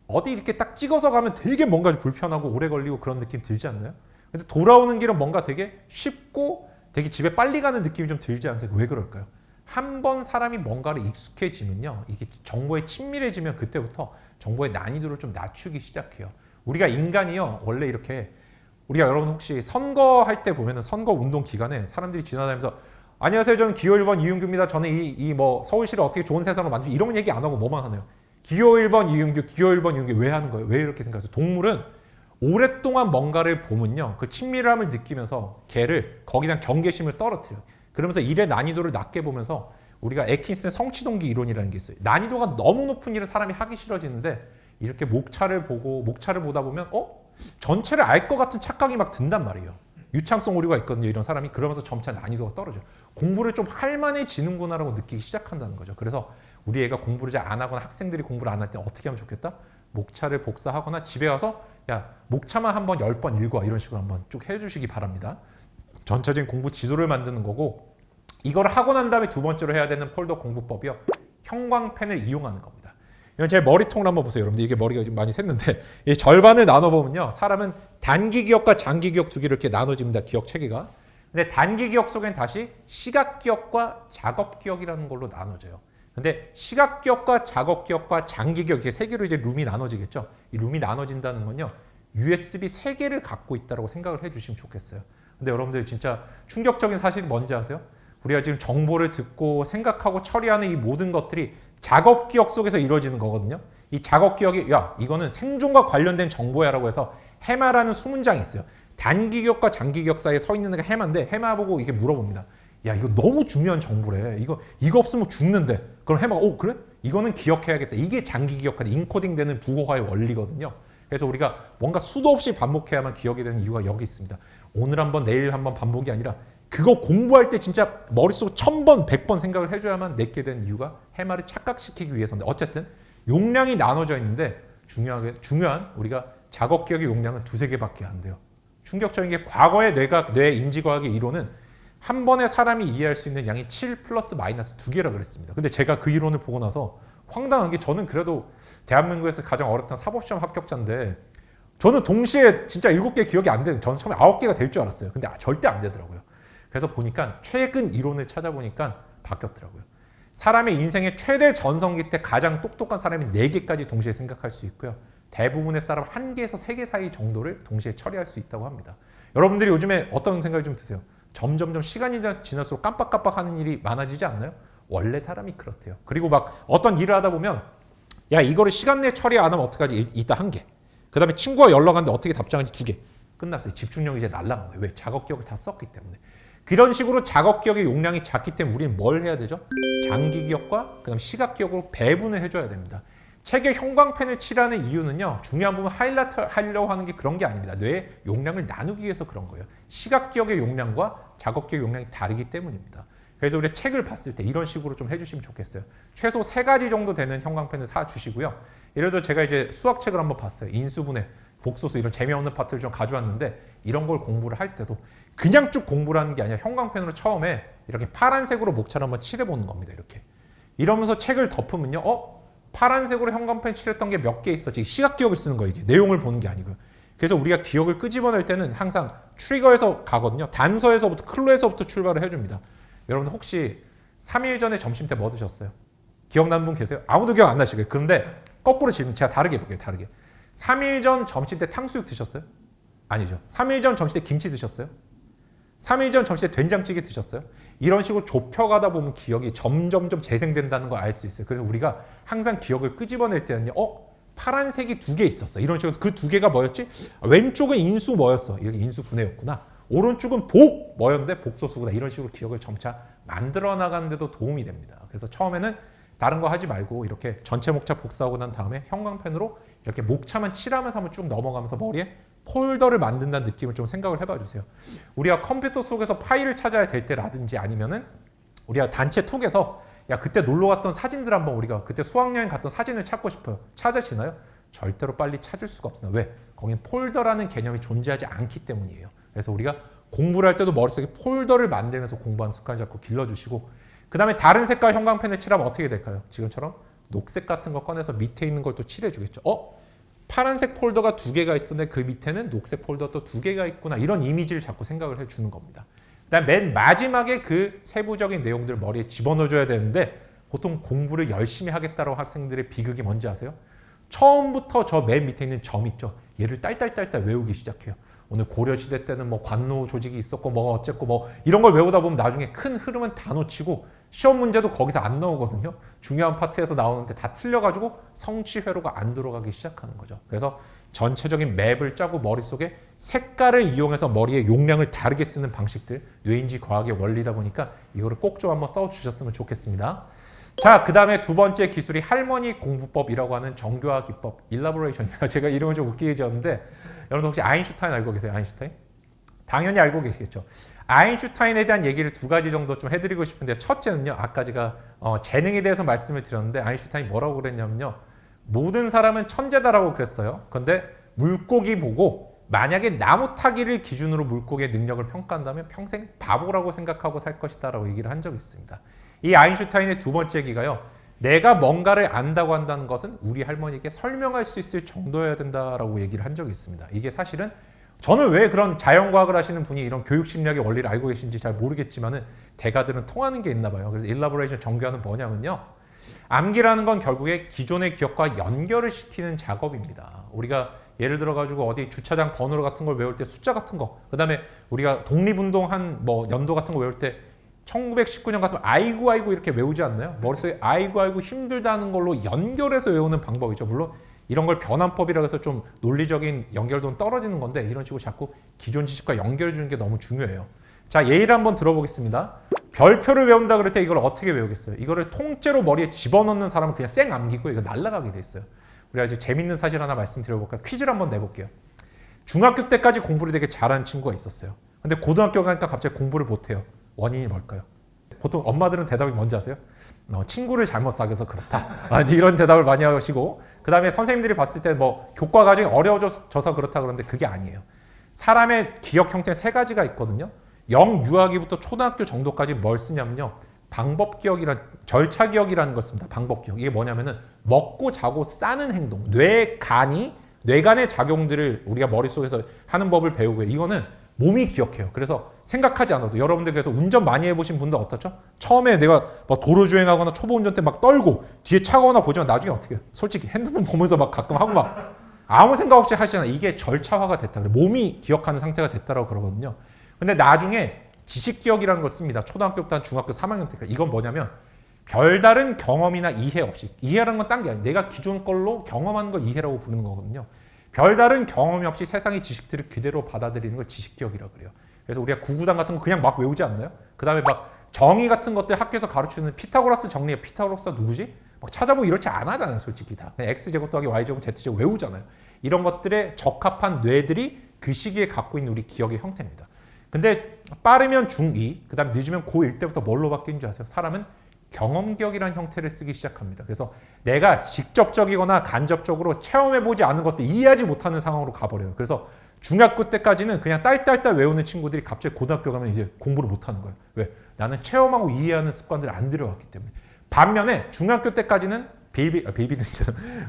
[SPEAKER 1] 어디 이렇게 딱 찍어서 가면 되게 뭔가 불편하고 오래 걸리고 그런 느낌 들지 않나요? 근데 돌아오는 길은 뭔가 되게 쉽고 되게 집에 빨리 가는 느낌이 좀 들지 않으세요? 왜 그럴까요? 한 번 사람이 뭔가를 익숙해지면요, 이게 정보에 친밀해지면 그때부터 정보의 난이도를 좀 낮추기 시작해요. 우리가 인간이요, 원래 이렇게, 우리가 여러분 혹시 선거할 때 보면은 선거 운동 기간에 사람들이 지나다니면서 안녕하세요, 저는 기호 1번 이윤규입니다. 저는 이 서울시를 어떻게 좋은 세상으로 만들지, 이런 얘기 안 하고 뭐만 하나요? 기호 1번 이윤규, 기호 1번 이윤규. 왜 하는 거예요? 왜 이렇게 생각하세요? 동물은 오랫동안 뭔가를 보면요, 그 친밀함을 느끼면서 걔를 거기다 경계심을 떨어뜨려요. 그러면서 일의 난이도를 낮게 보면서, 우리가 애킨슨의 성취동기 이론이라는 게 있어요. 난이도가 너무 높은 일을 사람이 하기 싫어지는데 이렇게 목차를 보다 보면 전체를 알 것 같은 착각이 막 든단 말이에요. 유창성 오류가 있거든요, 이런 사람이. 그러면서 점차 난이도가 떨어져요. 공부를 좀 할만해지는구나라고 느끼기 시작한다는 거죠. 그래서 우리 애가 공부를 잘 안 하거나 학생들이 공부를 안 할 때 어떻게 하면 좋겠다? 목차를 복사하거나 집에 가서 야, 목차만 한번 10번 읽어, 이런 식으로 한번 쭉 해주시기 바랍니다. 전체적인 공부 지도를 만드는 거고, 이걸 하고 난 다음에 두 번째로 해야 되는 폴더 공부법이요, 형광펜을 이용하는 겁니다. 이건 제 머리통을 한번 보세요. 여러분들 이게 머리가 좀 많이 샜는데, 이 절반을 나눠보면요, 사람은 단기 기억과 장기 기억 두 개로 이렇게 나눠집니다. 기억 체계가. 근데 단기 기억 속엔 다시 시각 기억과 작업 기억이라는 걸로 나눠져요. 근데 시각 기억과 작업 기억과 장기 기억, 이렇게 세 개로 이제 룸이 나눠지겠죠. 이 룸이 나눠진다는 건요, USB 3개를 갖고 있다고 생각을 해주시면 좋겠어요. 근데 여러분들 진짜 충격적인 사실이 뭔지 아세요? 우리가 지금 정보를 듣고 생각하고 처리하는 이 모든 것들이 작업 기억 속에서 이루어지는 거거든요. 이 작업 기억이, 야, 이거는 생존과 관련된 정보야라고 해서 해마라는 수문장이 있어요. 단기 기억과 장기 기억 사이에 서 있는 애가 해마인데, 해마 보고 이게 물어봅니다. 야, 이거 너무 중요한 정보래. 이거 없으면 죽는데. 그럼 해마가 그래? 이거는 기억해야겠다. 이게 장기 기억하는 인코딩되는 부호화의 원리거든요. 그래서 우리가 뭔가 수도 없이 반복해야만 기억이 되는 이유가 여기 있습니다. 오늘 한번 내일 한번 반복이 아니라 그거 공부할 때 진짜 머릿속으로 1000번 100번 생각을 해줘야만 내게 된 이유가 해마를 착각시키기 위해서인데, 어쨌든 용량이 나눠져 있는데 중요한 우리가 작업 기억의 용량은 2-3개밖에 안 돼요. 충격적인 게 과거의 뇌 인지과학의 이론은 한 번에 사람이 이해할 수 있는 양이 7 플러스 마이너스 2개라 그랬습니다. 근데 제가 그 이론을 보고 나서 황당한 게, 저는 그래도 대한민국에서 가장 어렵던 사법시험 합격자인데 저는 동시에 진짜 7개 기억이 안 되는, 저는 처음에 9개가 될 줄 알았어요. 근데 절대 안 되더라고요. 그래서 보니까 최근 이론을 찾아보니까 바뀌었더라고요. 사람의 인생의 최대 전성기 때 가장 똑똑한 사람이 4개까지 동시에 생각할 수 있고요. 대부분의 사람 1개에서 3개 사이 정도를 동시에 처리할 수 있다고 합니다. 여러분들이 요즘에 어떤 생각이 좀 드세요? 점점점 시간이 지날수록 깜빡깜빡하는 일이 많아지지 않나요? 원래 사람이 그렇대요. 그리고 막 어떤 일을 하다 보면, 야, 이거를 시간 내에 처리 안 하면 어떡하지? 이따 한 개. 그 다음에 친구가 연락 왔는데 어떻게 답장하는지 2개. 끝났어요. 집중력이 이제 날아간 거예요. 왜? 작업 기억을 다 썼기 때문에. 그런 식으로 작업 기억의 용량이 작기 때문에 우리는 뭘 해야 되죠? 장기 기억과 그다음 시각 기억으로 배분을 해줘야 됩니다. 책에 형광펜을 칠하는 이유는요. 중요한 부분 하이라이트 하려고 하는 게 그런 게 아닙니다. 뇌의 용량을 나누기 위해서 그런 거예요. 시각 기억의 용량과 작업 기억 용량이 다르기 때문입니다. 그래서 우리 책을 봤을 때 이런 식으로 좀 해주시면 좋겠어요. 최소 3가지 정도 되는 형광펜을 사주시고요. 예를 들어 제가 이제 수학책을 한번 봤어요. 인수분해, 복소수 이런 재미없는 파트를 좀 가져왔는데 이런 걸 공부를 할 때도 그냥 쭉 공부를 하는 게 아니라 형광펜으로 처음에 이렇게 파란색으로 목차를 한번 칠해보는 겁니다. 이렇게. 이러면서 책을 덮으면요. 파란색으로 형광펜 칠했던 게 몇 개 있었지. 시각 기억을 쓰는 거예요. 이게 내용을 보는 게 아니고요. 그래서 우리가 기억을 끄집어낼 때는 항상 트리거에서 가거든요. 단서에서부터 클로에서부터 출발을 해줍니다. 여러분 혹시 3일 전에 점심 때 뭐 드셨어요? 기억나는 분 계세요? 아무도 기억 안 나시고요. 그런데 거꾸로 질문 제가 다르게 해볼게요. 다르게. 3일 전 점심 때 탕수육 드셨어요? 아니죠. 3일 전 점심 때 김치 드셨어요? 3일 전 점심 때 된장찌개 드셨어요? 이런 식으로 좁혀가다 보면 기억이 점점점 재생된다는 걸 알 수 있어요. 그래서 우리가 항상 기억을 끄집어낼 때는요. 파란색이 2개 있었어. 이런 식으로 그 2개가 뭐였지? 왼쪽은 인수 뭐였어? 이렇게 인수 분해였구나. 오른쪽은 복 뭐였는데 복소수구나. 이런 식으로 기억을 점차 만들어 나가는 데도 도움이 됩니다. 그래서 처음에는 다른 거 하지 말고 이렇게 전체 목차 복사하고 난 다음에 형광펜으로 이렇게 목차만 칠하면서 한번 쭉 넘어가면서 머리에 폴더를 만든다는 느낌을 좀 생각을 해봐 주세요. 우리가 컴퓨터 속에서 파일을 찾아야 될 때라든지 아니면은 우리가 단체 톡에서 야 그때 놀러 갔던 사진들 한번 우리가 그때 수학여행 갔던 사진을 찾고 싶어요. 찾으시나요? 절대로 빨리 찾을 수가 없어요. 왜? 거긴 폴더라는 개념이 존재하지 않기 때문이에요. 그래서 우리가 공부를 할 때도 머릿속에 폴더를 만들면서 공부하는 습관 자꾸 길러주시고 그 다음에 다른 색깔 형광펜을 칠하면 어떻게 될까요? 지금처럼 녹색 같은 거 꺼내서 밑에 있는 걸 또 칠해주겠죠. 파란색 폴더가 2개가 있었는데 그 밑에는 녹색 폴더 또 2개가 있구나. 이런 이미지를 자꾸 생각을 해주는 겁니다. 그다음 맨 마지막에 그 세부적인 내용들을 머리에 집어넣어줘야 되는데 보통 공부를 열심히 하겠다고 학생들의 비극이 뭔지 아세요? 처음부터 저 맨 밑에 있는 점 있죠. 얘를 딸딸딸딸 외우기 시작해요. 오늘 고려시대 때는 뭐 관노 조직이 있었고 뭐 어쨌고 뭐 이런 걸 외우다 보면 나중에 큰 흐름은 다 놓치고 시험 문제도 거기서 안 나오거든요. 중요한 파트에서 나오는데 다 틀려가지고 성취회로가 안 들어가기 시작하는 거죠. 그래서 전체적인 맵을 짜고 머릿속에 색깔을 이용해서 머리의 용량을 다르게 쓰는 방식들 뇌인지 과학의 원리다 보니까 이거를 꼭 좀 한번 써주셨으면 좋겠습니다. 자, 그 다음에 2번째 기술이 할머니 공부법이라고 하는 정교화 기법, 일라보레이션입니다. 제가 이름을 좀 웃기게 지었는데 여러분 혹시 아인슈타인 알고 계세요? 아인슈타인? 당연히 알고 계시겠죠. 아인슈타인에 대한 얘기를 2가지 정도 좀 해드리고 싶은데 첫째는요. 아까 제가 재능에 대해서 말씀을 드렸는데 아인슈타인이 뭐라고 그랬냐면요. 모든 사람은 천재다라고 그랬어요. 그런데 물고기 보고 만약에 나무 타기를 기준으로 물고기의 능력을 평가한다면 평생 바보라고 생각하고 살 것이다 라고 얘기를 한 적이 있습니다. 이 아인슈타인의 2번째 얘기가요. 내가 뭔가를 안다고 한다는 것은 우리 할머니에게 설명할 수 있을 정도여야 된다라고 얘기를 한 적이 있습니다. 이게 사실은 저는 왜 그런 자연과학을 하시는 분이 이런 교육심리학의 원리를 알고 계신지 잘 모르겠지만은 대가들은 통하는 게 있나 봐요. 그래서 일라보레이션 정교화는 뭐냐면요. 암기라는 건 결국에 기존의 기억과 연결을 시키는 작업입니다. 우리가 예를 들어 가지고 어디 주차장 번호 같은 걸 외울 때 숫자 같은 거, 그다음에 우리가 독립운동 한 뭐 연도 같은 거 외울 때 1919년 같은 아이고 이렇게 외우지 않나요? 머릿속에 아이고 힘들다는 걸로 연결해서 외우는 방법이죠. 물론 이런 걸 변환법이라고 해서 좀 논리적인 연결도는 떨어지는 건데 이런 식으로 자꾸 기존 지식과 연결해 주는 게 너무 중요해요. 자, 예를 한번 들어보겠습니다. 별표를 외운다 그럴 때 이걸 어떻게 외우겠어요? 이거를 통째로 머리에 집어넣는 사람은 그냥 쌩 암기고 이거 날아가게 돼 있어요. 우리가 이제 재밌는 사실 하나 말씀드려볼까요? 퀴즈를 한번 내볼게요. 중학교 때까지 공부를 되게 잘하는 친구가 있었어요. 근데 고등학교 가니까 갑자기 공부를 못해요. 원인이 뭘까요? 보통 엄마들은 대답이 뭔지 아세요? 친구를 잘못 사귀어서 그렇다. 이런 대답을 많이 하시고 그 다음에 선생님들이 봤을 때 뭐 교과 과정이 어려워져서 그렇다 그러는데 그게 아니에요. 사람의 기억 형태는 3가지가 있거든요. 영유아기부터 초등학교 정도까지 뭘 쓰냐면요. 방법 기억이란 절차 기억이라는 걸 씁니다. 방법 기억. 이게 뭐냐면은 먹고 자고 싸는 행동. 뇌간의 작용들을 우리가 머릿속에서 하는 법을 배우고요. 이거는 몸이 기억해요. 그래서 생각하지 않아도 여러분들 그래서 운전 많이 해보신 분들 어떻죠? 처음에 내가 막 도로 주행하거나 초보 운전 때 막 떨고 뒤에 차가 오나 보지만 나중에 어떻게 해요? 솔직히 핸드폰 보면서 막 가끔 하고 막 아무 생각 없이 하시잖아요. 이게 절차화가 됐다. 몸이 기억하는 상태가 됐다라고 그러거든요. 근데 나중에 지식기억이라는 걸 씁니다. 초등학교부터 중학교 3학년 때까지. 이건 뭐냐면 별다른 경험이나 이해 없이 이해라는 건 딴 게 아니에요. 내가 기존 걸로 경험하는 걸 이해라고 부르는 거거든요. 별다른 경험이 없이 세상의 지식들을 그대로 받아들이는 걸 지식기억이라고 그래요. 그래서 우리가 구구단 같은 거 그냥 막 외우지 않나요? 그 다음에 막 정의 같은 것들 학교에서 가르치는 피타고라스 정리에 피타고라스가 누구지? 막 찾아보고 이렇지 안 하잖아요, 솔직히 다. 그냥 X제곱 더하기 Y제곱 Z제곱 외우잖아요. 이런 것들에 적합한 뇌들이 그 시기에 갖고 있는 우리 기억의 형태입니다. 근데 빠르면 중2, 그 다음 늦으면 고1 때부터 뭘로 바뀌는 줄 아세요? 사람은 경험기억이라는 형태를 쓰기 시작합니다. 그래서 내가 직접적이거나 간접적으로 체험해보지 않은 것들 이해하지 못하는 상황으로 가버려요. 그래서 중학교 때까지는 그냥 딸딸딸 외우는 친구들이 갑자기 고등학교 가면 이제 공부를 못하는 거예요. 왜? 나는 체험하고 이해하는 습관들을 안 들여왔기 때문에. 반면에 중학교 때까지는 빌비는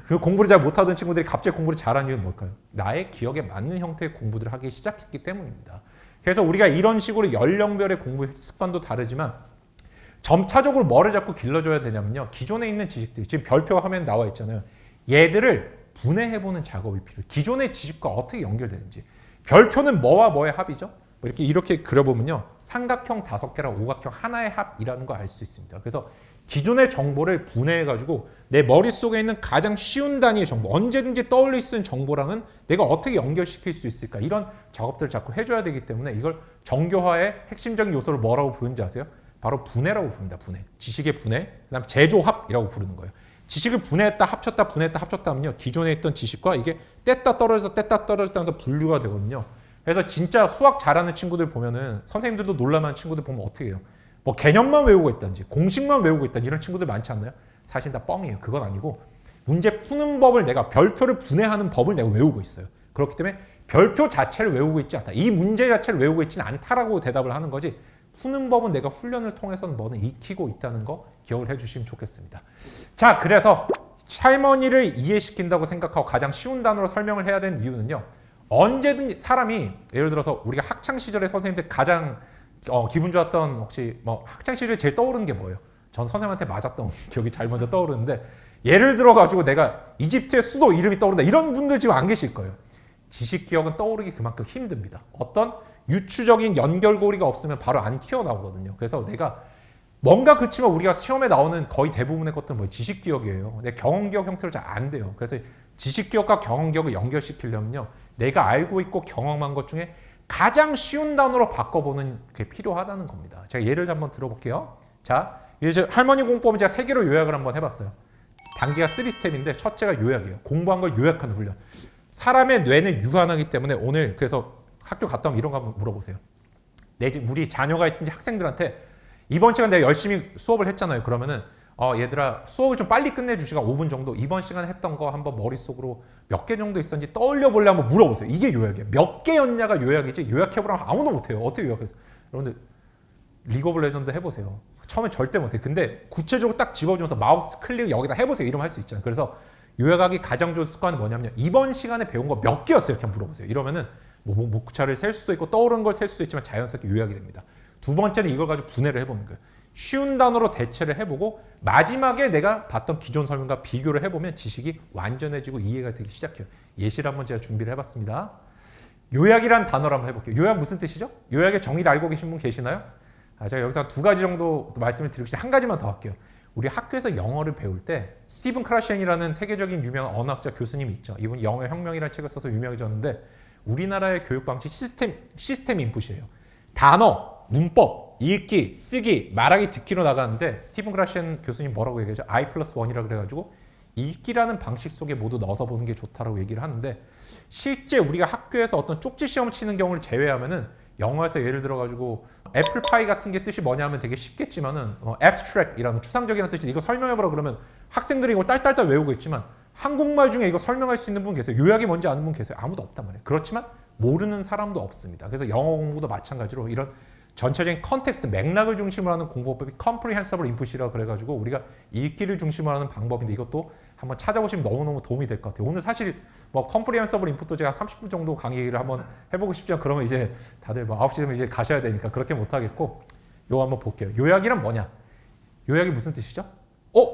[SPEAKER 1] 그 공부를 잘 못하던 친구들이 갑자기 공부를 잘하는 이유는 뭘까요? 나의 기억에 맞는 형태의 공부들을 하기 시작했기 때문입니다. 그래서 우리가 이런 식으로 연령별의 공부 습관도 다르지만 점차적으로 뭐를 자꾸 길러줘야 되냐면요. 기존에 있는 지식들, 지금 별표 화면 나와 있잖아요. 얘들을 분해해보는 작업이 필요해요. 기존의 지식과 어떻게 연결되는지. 별표는 뭐와 뭐의 합이죠? 이렇게 그려보면요. 삼각형 5개랑 오각형 하나의 합이라는 걸 알 수 있습니다. 그래서 기존의 정보를 분해해가지고 내 머릿속에 있는 가장 쉬운 단위의 정보, 언제든지 떠올릴 수 있는 정보랑은 내가 어떻게 연결시킬 수 있을까? 이런 작업들을 자꾸 해줘야 되기 때문에 이걸 정교화의 핵심적인 요소를 뭐라고 부르는지 아세요? 바로 분해라고 부릅니다. 분해. 지식의 분해, 그다음 재조합이라고 부르는 거예요. 지식을 분해했다, 합쳤다, 분해했다, 합쳤다 하면요. 기존에 있던 지식과 이게 뗐다 떨어졌다 하면서 분류가 되거든요. 그래서 진짜 수학 잘하는 친구들 보면은 선생님들도 놀랄만한 친구들 보면 어떻게 해요? 뭐 개념만 외우고 있다든지 공식만 외우고 있다든지 이런 친구들 많지 않나요? 사실 다 뻥이에요. 그건 아니고 문제 푸는 법을 내가 별표를 분해하는 법을 내가 외우고 있어요. 그렇기 때문에 별표 자체를 외우고 있지 않다. 이 문제 자체를 외우고 있지는 않다라고 대답을 하는 거지 푸는 법은 내가 훈련을 통해서는 뭐는 익히고 있다는 거 기억을 해주시면 좋겠습니다. 자, 그래서 할머니를 이해시킨다고 생각하고 가장 쉬운 단어로 설명을 해야 되는 이유는요. 언제든 사람이 예를 들어서 우리가 학창 시절에 선생님들 가장 기분 좋았던 혹시 뭐 학창 시절에 제일 떠오르는 게 뭐예요? 전 선생님한테 맞았던 기억이 잘 먼저 떠오르는데 예를 들어 가지고 내가 이집트의 수도 이름이 떠오른다 이런 분들 지금 안 계실 거예요. 지식 기억은 떠오르기 그만큼 힘듭니다. 어떤 유추적인 연결고리가 없으면 바로 안 튀어나오거든요. 그래서 내가 뭔가 그치만 우리가 시험에 나오는 거의 대부분의 것들은 뭐예요? 지식 기억이에요. 내 경험 기억 형태로 잘 안 돼요. 그래서 지식 기억과 경험 기억을 연결시키려면요. 내가 알고 있고 경험한 것 중에 가장 쉬운 단어로 바꿔보는 게 필요하다는 겁니다. 제가 예를 한번 들어볼게요. 자, 이제 할머니 공법은 제가 3개로 요약을 한번 해봤어요. 단계가 3스텝인데 첫째가 요약이에요. 공부한 걸 요약하는 훈련. 사람의 뇌는 유한하기 때문에 오늘 그래서 학교 갔다 오면 이런 거 한번 물어보세요. 우리 자녀가 있든지 학생들한테 이번 시간 내가 열심히 수업을 했잖아요. 그러면은 얘들아 수업을 좀 빨리 끝내주시고 5분 정도 이번 시간에 했던 거 한번 머릿속으로 몇 개 정도 있었는지 떠올려 볼래 한번 물어보세요. 이게 요약이에요. 몇 개였냐가 요약이지 요약해보라면 아무도 못해요. 어떻게 요약해서 여러분들 리그 오브 레전드 해보세요. 처음엔 절대 못해요. 근데 구체적으로 딱 집어주면서 마우스 클릭 여기다 해보세요. 이러면 할 수 있잖아요. 그래서 요약하기 가장 좋은 습관은 뭐냐면 이번 시간에 배운 거 몇 개였어요. 이렇게 한번 물어보세요. 이러면은 목차를 셀 수도 있고 떠오르는 걸 셀 수도 있지만 자연스럽게 요약이 됩니다. 두 번째는 이걸 가지고 분해를 해보는 거예요. 쉬운 단어로 대체를 해보고 마지막에 내가 봤던 기존 설명과 비교를 해보면 지식이 완전해지고 이해가 되기 시작해요. 예시를 한번 제가 준비를 해봤습니다. 요약이란 단어를 한번 해볼게요. 요약 무슨 뜻이죠? 요약의 정의를 알고 계신 분 계시나요? 제가 여기서 2가지 정도 말씀을 드리고 싶은데 한 가지만 더 할게요. 우리 학교에서 영어를 배울 때 스티븐 크라시엔이라는 세계적인 유명한 언어학자 교수님이 있죠. 이분이 영어의 혁명이라는 책을 써서 유명해졌는데 우리나라의 교육 방식 시스템 인풋이에요. 단어, 문법, 읽기, 쓰기, 말하기, 듣기로 나가는데 스티븐 크라시엔 교수님 뭐라고 얘기하죠? I+1이라 그래가지고 읽기라는 방식 속에 모두 넣어서 보는 게 좋다라고 얘기를 하는데 실제 우리가 학교에서 어떤 쪽지 시험 치는 경우를 제외하면은 영어에서 예를 들어가지고 애플파이 같은 게 뜻이 뭐냐면 되게 쉽겠지만은 abstract이라는 추상적이라는 뜻이 이거 설명해보라 그러면 학생들이 이걸 딸딸딸 외우고 있지만 한국말 중에 이거 설명할 수 있는 분 계세요? 요약이 뭔지 아는 분 계세요? 아무도 없단 말이에요. 그렇지만 모르는 사람도 없습니다. 그래서 영어 공부도 마찬가지로 이런 전체적인 컨텍스트, 맥락을 중심으로 하는 공부법이 comprehensible input이라고 그래가지고 우리가 읽기를 중심으로 하는 방법인데 이것도 한번 찾아보시면 너무너무 도움이 될 것 같아요. 오늘 사실 뭐 comprehensible input도 제가 30분 정도 강의를 한번 해보고 싶지만 그러면 이제 다들 뭐 9시 되면 이제 가셔야 되니까 그렇게 못하겠고 요거 한번 볼게요. 요약이란 뭐냐? 요약이 무슨 뜻이죠?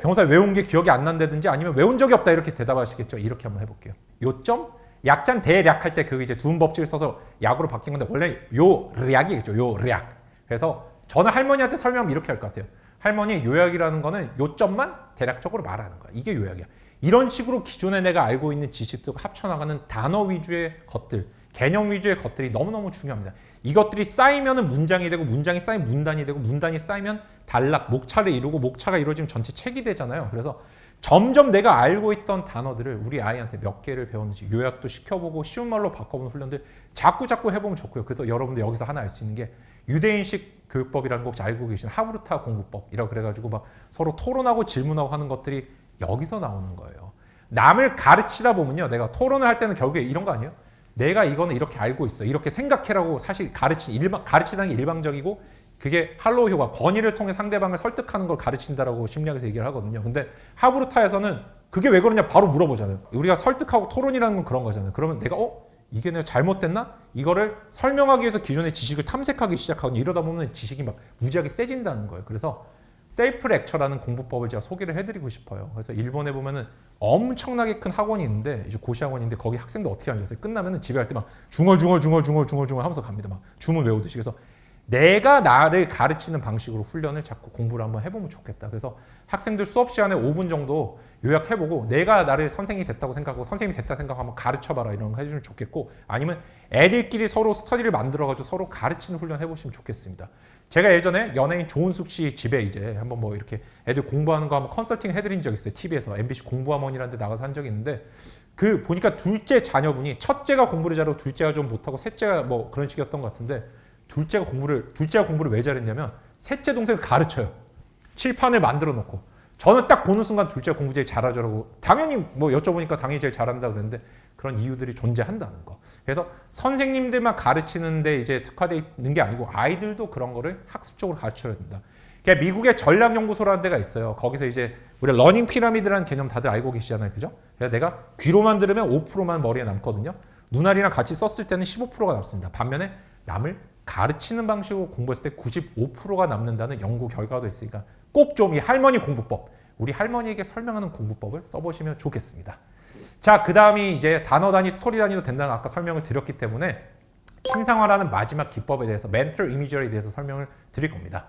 [SPEAKER 1] 병사 외운 게 기억이 안 난다든지 아니면 외운 적이 없다 이렇게 대답하시겠죠. 이렇게 한번 해볼게요. 요점 약잔 대략 할 때 그 이제 두음 법칙을 써서 약으로 바뀐 건데 원래 요약이겠죠. 요약. 그래서 저는 할머니한테 설명하면 이렇게 할 것 같아요. 할머니 요약이라는 거는 요점만 대략적으로 말하는 거야. 이게 요약이야. 이런 식으로 기존에 내가 알고 있는 지식들과 합쳐나가는 단어 위주의 것들, 개념 위주의 것들이 너무너무 중요합니다. 이것들이 쌓이면 문장이 되고 문장이 쌓이면 문단이 되고 문단이 쌓이면 단락, 목차를 이루고 목차가 이루어지면 전체 책이 되잖아요. 그래서 점점 내가 알고 있던 단어들을 우리 아이한테 몇 개를 배웠는지 요약도 시켜보고 쉬운 말로 바꿔보는 훈련들 자꾸 해보면 좋고요. 그래서 여러분들 여기서 하나 알 수 있는 게 유대인식 교육법이라는 거 혹시 알고 계신 하브르타 공부법이라고 그래가지고 막 서로 토론하고 질문하고 하는 것들이 여기서 나오는 거예요. 남을 가르치다 보면요. 내가 토론을 할 때는 결국에 이런 거 아니에요? 내가 이거는 이렇게 알고 있어. 이렇게 생각해라고 사실 가르치다는 게 일방적이고 그게 할로우 효과, 권위를 통해 상대방을 설득하는 걸 가르친다라고 심리학에서 얘기를 하거든요. 근데 하브르타에서는 그게 왜 그러냐 바로 물어보잖아요. 우리가 설득하고 토론이라는 건 그런 거잖아요. 그러면 내가 이게 내가 잘못됐나? 이거를 설명하기 위해서 기존의 지식을 탐색하기 시작하거든요. 이러다 보면 지식이 막 무지하게 세진다는 거예요. 그래서 셀프 렉처라는 공부법을 제가 소개를 해드리고 싶어요. 그래서 일본에 보면은 엄청나게 큰 학원이 있는데 이제 고시 학원인데 거기 학생들 어떻게 앉아서 끝나면은 집에 갈 때 막 중얼 하면서 갑니다. 막 주문 외우듯이. 그래서 내가 나를 가르치는 방식으로 훈련을 자꾸 공부를 한번 해보면 좋겠다. 그래서 학생들 수업 시간에 5분 정도 요약해보고 내가 나를 선생님이 됐다고 생각하고 선생님이 됐다 생각하면 가르쳐봐라 이런 거 해주면 좋겠고 아니면 애들끼리 서로 스터디를 만들어가지고 서로 가르치는 훈련 해보시면 좋겠습니다. 제가 예전에 연예인 조은숙 씨 집에 이제 한번 뭐 이렇게 애들 공부하는 거 한번 컨설팅 해드린 적 있어요. TV에서 MBC 공부학원이라는 데 나가서 한 적이 있는데 그 보니까 둘째 자녀분이 첫째가 공부를 잘하고 둘째가 좀 못하고 셋째가 뭐 그런 식이었던 것 같은데 둘째가 공부를 왜 잘했냐면 셋째 동생을 가르쳐요. 칠판을 만들어 놓고 저는 딱 보는 순간 둘째가 공부 제일 잘하더라고. 당연히 뭐 여쭤보니까 당연히 제일 잘한다 그랬는데 그런 이유들이 존재한다는 거. 그래서 선생님들만 가르치는데 이제 특화되어 있는 게 아니고 아이들도 그런 거를 학습적으로 가르쳐야 된다. 그러니까 미국의 전략연구소라는 데가 있어요. 거기서 이제 우리 러닝 피라미드라는 개념 다들 알고 계시잖아요. 그죠? 그래서 내가 귀로만 들으면 5%만 머리에 남거든요. 눈알이랑 같이 썼을 때는 15%가 남습니다. 반면에 남을 가르치는 방식으로 공부했을 때 95%가 남는다는 연구 결과도 있으니까 꼭 좀 이 할머니 공부법, 우리 할머니에게 설명하는 공부법을 써보시면 좋겠습니다. 자, 그 다음이 이제 단어 단위, 스토리 단위도 된다는 아까 설명을 드렸기 때문에 심상화라는 마지막 기법에 대해서 멘털 이미저리에 대해서 설명을 드릴 겁니다.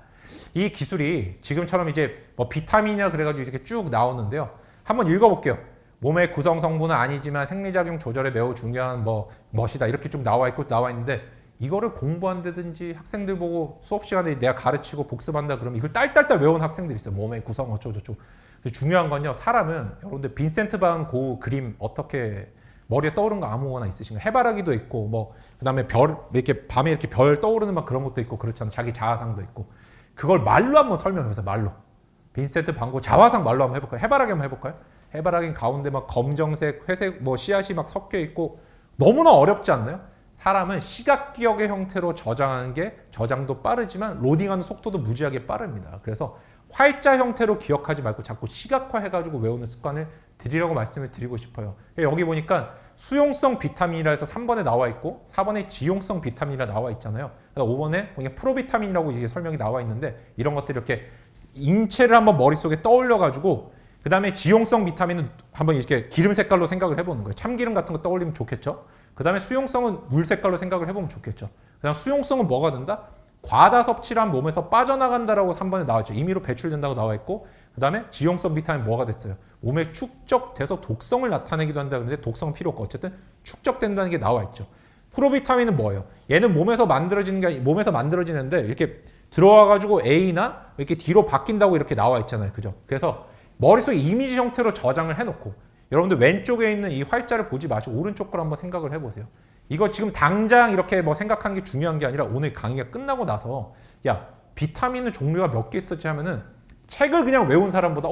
[SPEAKER 1] 이 기술이 지금처럼 이제 뭐 비타민이나 그래가지고 이렇게 쭉 나오는데요. 한번 읽어볼게요. 몸의 구성 성분은 아니지만 생리작용 조절에 매우 중요한 뭐 멋이다 이렇게 쭉 나와 있는데 이거를 공부한다든지 학생들 보고 수업 시간에 내가 가르치고 복습한다 그러면 이걸 딸딸딸 외우는 학생들이 있어요. 몸의 구성 어쩌고저쩌고. 중요한 건요. 사람은 여러분들 빈센트 반 고흐 그림 어떻게 머리에 떠오르는 거 아무거나 있으신가요? 해바라기도 있고 뭐 그다음에 별 이렇게 밤에 이렇게 별 떠오르는 막 그런 것도 있고 그렇잖아요. 자기 자화상도 있고. 그걸 말로 한번 설명해보세요. 말로. 빈센트 반 고흐 자화상 말로 한번 해볼까요? 해바라기 한번 해볼까요? 해바라기 가운데 막 검정색, 회색 뭐 씨앗이 막 섞여 있고 너무나 어렵지 않나요? 사람은 시각 기억의 형태로 저장하는 게 저장도 빠르지만 로딩하는 속도도 무지하게 빠릅니다. 그래서 활자 형태로 기억하지 말고 자꾸 시각화해가지고 외우는 습관을 들이라고 말씀을 드리고 싶어요. 여기 보니까 수용성 비타민이라 해서 3번에 나와 있고 4번에 지용성 비타민이라 나와 있잖아요. 5번에 보니까 프로비타민이라고 이게 설명이 나와 있는데 이런 것들이 이렇게 인체를 한번 머릿속에 떠올려가지고 그 다음에 지용성 비타민은 한번 이렇게 기름 색깔로 생각을 해보는 거예요. 참기름 같은 거 떠올리면 좋겠죠. 그 다음에 수용성은 물 색깔로 생각을 해보면 좋겠죠. 그 다음 수용성은 뭐가 된다? 과다 섭취를 한 몸에서 빠져나간다라고 3번에 나와 있죠. 임의로 배출된다고 나와 있고 그 다음에 지용성 비타민 뭐가 됐어요? 몸에 축적돼서 독성을 나타내기도 한다 그러는데 독성은 필요 없고 어쨌든 축적된다는 게 나와 있죠. 프로비타민은 뭐예요? 얘는 몸에서 만들어지는데 이렇게 들어와가지고 A나 이렇게 D로 바뀐다고 이렇게 나와 있잖아요. 그죠? 그래서 머릿속에 이미지 형태로 저장을 해놓고 여러분들 왼쪽에 있는 이 활자를 보지 마시고 오른쪽 걸 한번 생각을 해보세요. 이거 지금 당장 이렇게 뭐 생각하는 게 중요한 게 아니라 오늘 강의가 끝나고 나서 야 비타민은 종류가 몇 개 있었지 하면은 책을 그냥 외운 사람보다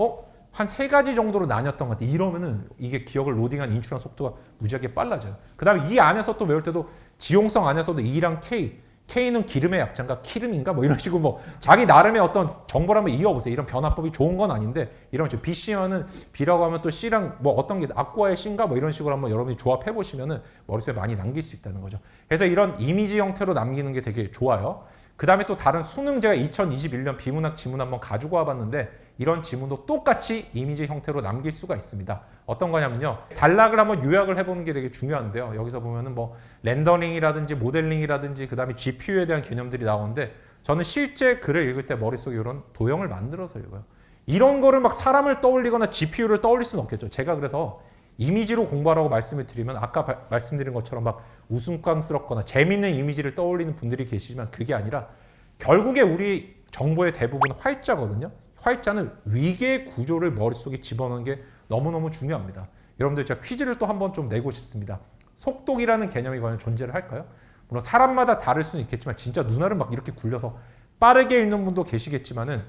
[SPEAKER 1] 한 3가지 정도로 나뉘었던 것 같아. 이러면은 이게 기억을 로딩한 인출한 속도가 무지하게 빨라져요. 그 다음에 이 안에서 또 외울 때도 지용성 안에서도 E랑 K는 기름의 약자인가 키름인가 뭐 이런 식으로 뭐 자기 나름의 어떤 정보를 한번 이어보세요. 이런 변화법이 좋은 건 아닌데 이런 식으로 BC면은 B라고 하면 또 C랑 뭐 어떤 게 있어 아쿠아의 C인가 뭐 이런 식으로 한번 여러분이 조합해 보시면은 머릿속에 많이 남길 수 있다는 거죠. 그래서 이런 이미지 형태로 남기는 게 되게 좋아요. 그 다음에 또 다른 수능 제가 2021년 비문학 지문 한번 가지고 와봤는데 이런 지문도 똑같이 이미지 형태로 남길 수가 있습니다. 어떤 거냐면요. 단락을 한번 요약을 해보는 게 되게 중요한데요. 여기서 보면은 뭐 렌더링이라든지 모델링이라든지 그 다음에 GPU에 대한 개념들이 나오는데 저는 실제 글을 읽을 때 머릿속에 이런 도형을 만들어서 읽어요. 이런 거를 막 사람을 떠올리거나 GPU를 떠올릴 수는 없겠죠. 제가 그래서 이미지로 공부하라고 말씀을 드리면 아까 말씀드린 것처럼 막 우스꽝스럽거나 재밌는 이미지를 떠올리는 분들이 계시지만 그게 아니라 결국에 우리 정보의 대부분 활자거든요. 활자는 위계 구조를 머릿속에 집어넣는 게 너무너무 중요합니다. 여러분들 제가 퀴즈를 또 한번 좀 내고 싶습니다. 속독이라는 개념이 과연 존재를 할까요? 물론 사람마다 다를 수는 있겠지만 진짜 눈알을 막 이렇게 굴려서 빠르게 읽는 분도 계시겠지만은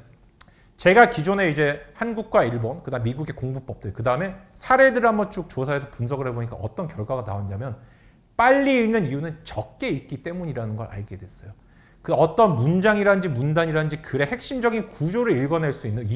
[SPEAKER 1] 제가 기존에 이제 한국과 일본, 그다음 미국의 공부법들, 그다음에 사례들을 한번 쭉 조사해서 분석을 해보니까 어떤 결과가 나왔냐면 빨리 읽는 이유는 적게 읽기 때문이라는 걸 알게 됐어요. 그 어떤 문장이란지 문단이란지 글의 핵심적인 구조를 읽어낼 수 있는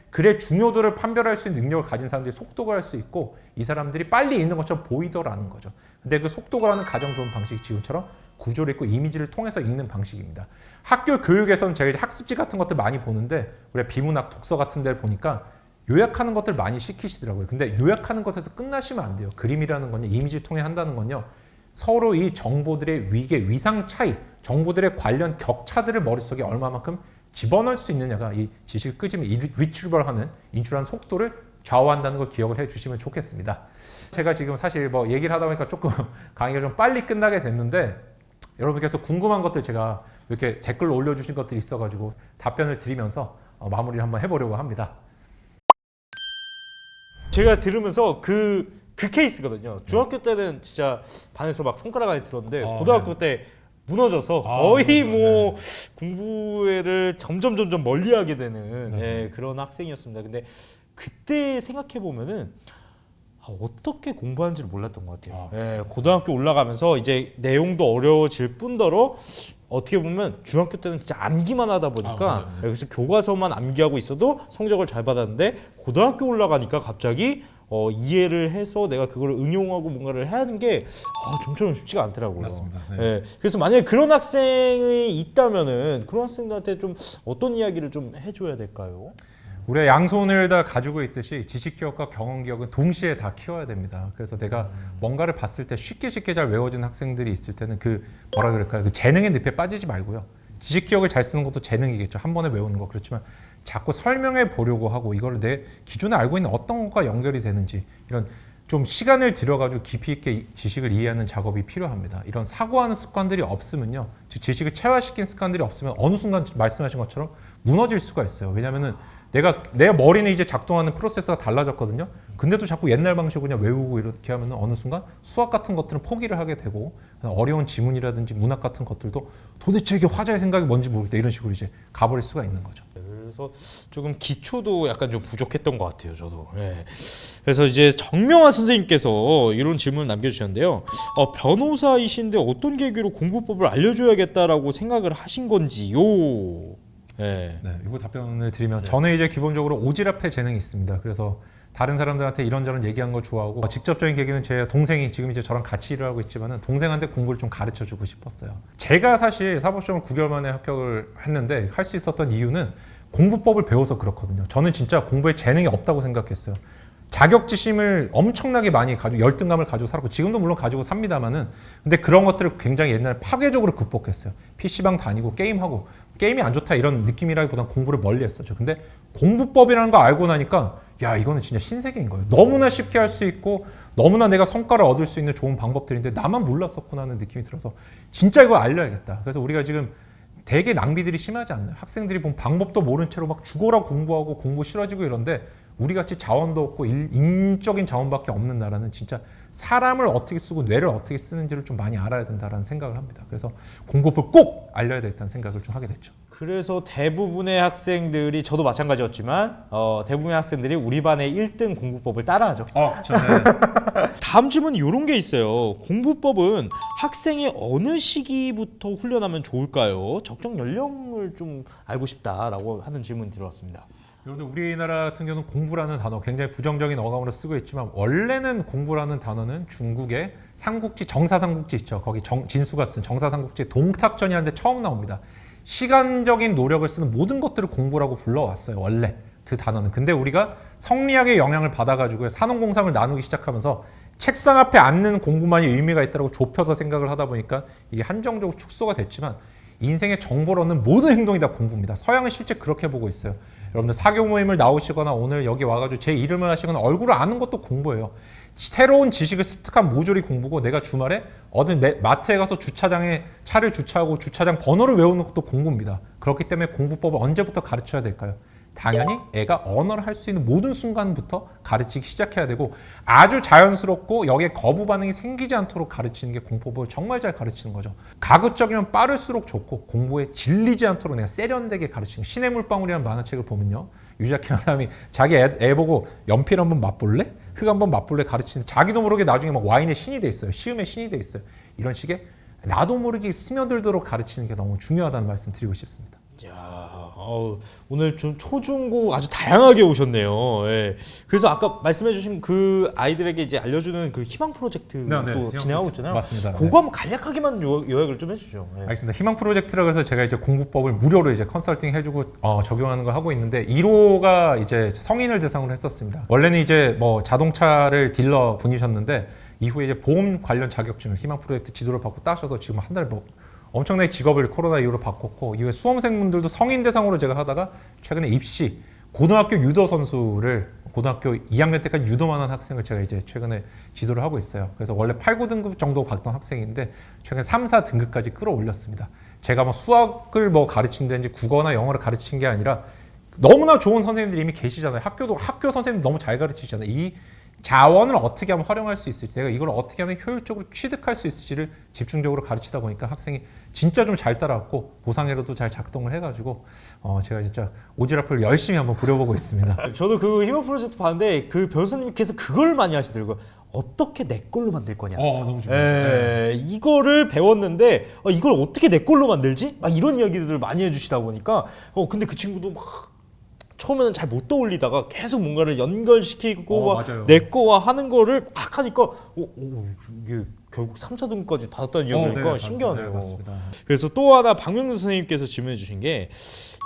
[SPEAKER 1] 글의 중요도를 판별할 수 있는 능력을 가진 사람들이 속독을 할 수 있고 이 사람들이 빨리 읽는 것처럼 보이더라는 거죠. 근데 그 속독을 하는 가장 좋은 방식이 지금처럼 구조를 읽고 이미지를 통해서 읽는 방식입니다. 학교 교육에서는 제가 이제 학습지 같은 것들 많이 보는데 우리가 비문학 독서 같은 데를 보니까 요약하는 것들 많이 시키시더라고요. 근데 요약하는 것에서 끝나시면 안 돼요. 그림이라는 건요, 이미지를 통해 한다는 건요, 서로 이 정보들의 위상 차이, 정보들의 관련 격차들을 머릿속에 얼마만큼 집어넣을 수 있느냐가 이 지식을 끄집어 리트리버하는 인출하는 속도를 좌우한다는 걸 기억을 해주시면 좋겠습니다. 제가 지금 사실 뭐 얘기를 하다 보니까 조금 강의가 좀 빨리 끝나게 됐는데 여러분께서 궁금한 것들 제가 이렇게 댓글로 올려주신 것들이 있어가지고 답변을 드리면서 마무리를 한번 해보려고 합니다.
[SPEAKER 4] 제가 들으면서 그 케이스거든요. 중학교 때는 진짜 반에서 막 손가락 안에 들었는데 고등학교 때 무너져서 거의 뭐 공부를 점점 멀리하게 되는 예, 그런 학생이었습니다. 근데 그때 생각해 보면은 어떻게 공부하는지를 몰랐던 것 같아요. 예, 고등학교 올라가면서 이제 내용도 어려워질 뿐더러 어떻게 보면 중학교 때는 진짜 암기만 하다 보니까 그래서 교과서만 암기하고 있어도 성적을 잘 받았는데 고등학교 올라가니까 갑자기 이해를 해서 내가 그걸 응용하고 뭔가를 해야 하는 게 좀처럼 쉽지가 않더라고요.
[SPEAKER 1] 맞습니다. 네.
[SPEAKER 4] 예, 그래서 만약에 그런 학생이 있다면은 그런 학생들한테 좀 어떤 이야기를 좀 해줘야 될까요?
[SPEAKER 1] 우리가 양손을 다 가지고 있듯이 지식기억과 경험기억은 동시에 다 키워야 됩니다. 그래서 내가 뭔가를 봤을 때 쉽게 잘 외워진 학생들이 있을 때는 그 뭐라 그럴까요? 그 재능의 늪에 빠지지 말고요. 지식기억을 잘 쓰는 것도 재능이겠죠. 한 번에 외우는 거. 그렇지만 자꾸 설명해 보려고 하고 이걸 내 기존에 알고 있는 어떤 것과 연결이 되는지 이런 좀 시간을 들여가지고 깊이 있게 지식을 이해하는 작업이 필요합니다. 이런 사고하는 습관들이 없으면요. 즉 지식을 체화시킨 습관들이 없으면 어느 순간 말씀하신 것처럼 무너질 수가 있어요. 왜냐하면은 내 머리는 이제 작동하는 프로세스가 달라졌거든요. 근데도 자꾸 옛날 방식으로 그냥 외우고 이렇게 하면 어느 순간 수학 같은 것들은 포기를 하게 되고 어려운 지문이라든지 문학 같은 것들도 도대체 이게 화자의 생각이 뭔지 모르겠다 이런 식으로 이제 가버릴 수가 있는 거죠.
[SPEAKER 4] 그래서 조금 기초도 약간 좀 부족했던 것 같아요, 저도. 네. 그래서 이제 정명화 선생님께서 이런 질문을 남겨주셨는데요. 변호사이신데 어떤 계기로 공부법을 알려줘야겠다라고 생각을 하신 건지요? 네.
[SPEAKER 1] 네, 이거 답변을 드리면 저는 이제 기본적으로 오지랖의 재능이 있습니다. 그래서 다른 사람들한테 이런저런 얘기한 걸 좋아하고 직접적인 계기는 제 동생이 지금 이제 저랑 같이 일을 하고 있지만은 동생한테 공부를 좀 가르쳐주고 싶었어요. 제가 사실 사법시험을 9개월 만에 합격을 했는데 할 수 있었던 이유는 공부법을 배워서 그렇거든요. 저는 진짜 공부에 재능이 없다고 생각했어요. 자격지심을 엄청나게 많이 가지고 열등감을 가지고 살았고 지금도 물론 가지고 삽니다만은 근데 그런 것들을 굉장히 옛날에 파괴적으로 극복했어요. PC방 다니고 게임하고 게임이 안 좋다 이런 느낌이라기보다는 공부를 멀리 했었죠. 근데 공부법이라는 거 알고 나니까 야 이거는 진짜 신세계인 거예요. 너무나 쉽게 할 수 있고 너무나 내가 성과를 얻을 수 있는 좋은 방법들인데 나만 몰랐었구나 하는 느낌이 들어서 진짜 이거 알려야겠다. 그래서 우리가 지금 되게 낭비들이 심하지 않나요? 학생들이 보면 방법도 모른 채로 막 죽어라 공부하고 공부 싫어지고 이런데 우리같이 자원도 없고 인적인 자원밖에 없는 나라는 진짜 사람을 어떻게 쓰고 뇌를 어떻게 쓰는지를 좀 많이 알아야 된다는 생각을 합니다. 그래서 공부법을 꼭 알려야 되겠다는 생각을 좀 하게 됐죠.
[SPEAKER 4] 그래서 대부분의 학생들이 저도 마찬가지였지만 대부분의 학생들이 우리 반의 1등 공부법을 따라하죠.
[SPEAKER 1] 그렇죠. 네.
[SPEAKER 4] 다음 질문 이런 게 있어요. 공부법은 학생이 어느 시기부터 훈련하면 좋을까요? 적정 연령을 좀 알고 싶다라고 하는 질문이 들어왔습니다.
[SPEAKER 1] 여러분들 우리나라 같은 경우는 공부라는 단어 굉장히 부정적인 어감으로 쓰고 있지만 원래는 공부라는 단어는 중국의 삼국지 정사삼국지 있죠. 거기 진수가 쓴 정사삼국지 동탁전이라는 데 처음 나옵니다. 시간적인 노력을 쓰는 모든 것들을 공부라고 불러왔어요. 원래 그 단어는. 근데 우리가 성리학의 영향을 받아가지고 산업공상을 나누기 시작하면서 책상 앞에 앉는 공부만이 의미가 있다고 좁혀서 생각을 하다 보니까 이게 한정적으로 축소가 됐지만 인생의 정보를 얻는 모든 행동이 다 공부입니다. 서양은 실제 그렇게 보고 있어요. 여러분들 사교 모임을 나오시거나 오늘 여기 와가지고 제 이름을 하시거나 얼굴을 아는 것도 공부예요. 새로운 지식을 습득한 모조리 공부고 내가 주말에 어느 마트에 가서 주차장에 차를 주차하고 주차장 번호를 외우는 것도 공부입니다. 그렇기 때문에 공부법을 언제부터 가르쳐야 될까요? 당연히 애가 언어를 할 수 있는 모든 순간부터 가르치기 시작해야 되고 아주 자연스럽고 여기에 거부 반응이 생기지 않도록 가르치는 게 공부법을 정말 잘 가르치는 거죠. 가급적이면 빠를수록 좋고 공부에 질리지 않도록 내가 세련되게 가르치는 거. 신의 물방울이라는 만화책을 보면요. 유자키라는 사람이 자기 애 보고 연필 한번 맛볼래? 흙 한번 맛볼래? 가르치는 자기도 모르게 나중에 막 와인의 신이 돼 있어요. 시음의 신이 돼 있어요. 이런 식의 나도 모르게 스며들도록 가르치는 게 너무 중요하다는 말씀 드리고 싶습니다.
[SPEAKER 4] 야, 오늘 좀 초중고 아주 다양하게 오셨네요. 예. 그래서 아까 말씀해주신 그 아이들에게 이제 알려주는 그 희망 프로젝트도 진행하고 있잖아요.
[SPEAKER 1] 맞습니다.
[SPEAKER 4] 그거 한번 간략하게만 요약을 좀 해주죠. 예.
[SPEAKER 1] 알겠습니다. 희망 프로젝트라고 해서 제가 이제 공부법을 무료로 이제 컨설팅 해주고 적용하는 걸 하고 있는데 1호가 이제 성인을 대상으로 했었습니다. 원래는 이제 뭐 자동차를 딜러 분이셨는데 이후에 이제 보험 관련 자격증을 희망 프로젝트 지도를 받고 따셔서 지금 한 달 뭐 엄청나게 직업을 코로나 이후로 바꿨고 이후에 수험생분들도 성인 대상으로 제가 하다가 최근에 입시 고등학교 유도 선수를 고등학교 2학년 때까지 유도만 한 학생을 제가 이제 최근에 지도를 하고 있어요. 그래서 원래 8, 9등급 정도 받던 학생인데 최근에 3, 4등급까지 끌어올렸습니다. 제가 뭐 수학을 뭐 가르친다든지 국어나 영어를 가르친 게 아니라 너무나 좋은 선생님들이 이미 계시잖아요. 학교 선생님 너무 잘 가르치잖아요. 이 자원을 어떻게 하면 활용할 수 있을지, 내가 이걸 어떻게 하면 효율적으로 취득할 수 있을지를 집중적으로 가르치다 보니까 학생이 진짜 좀 잘 따라왔고 보상회로도 잘 작동을 해가지고 제가 진짜 오지랖을 열심히 한번 부려보고 있습니다.
[SPEAKER 4] 저도 그 희망 프로젝트 봤는데 그 변호사님께서 그걸 많이 하시더라고요. 어떻게 내 걸로 만들 거냐.
[SPEAKER 1] 너무 좋아요.
[SPEAKER 4] 이거를 배웠는데 이걸 어떻게 내 걸로 만들지? 막 이런 이야기들을 많이 해주시다 보니까 근데 그 친구도 막 처음에는 잘 못 떠올리다가 계속 뭔가를 연결시키고 내 거와 하는 거를 막 하니까 이게 결국 3, 4등까지 받았다는 이야기니까
[SPEAKER 1] 네,
[SPEAKER 4] 신기하네요.
[SPEAKER 1] 맞습니다.
[SPEAKER 4] 그래서 또 하나 박명수 선생님께서 질문해 주신 게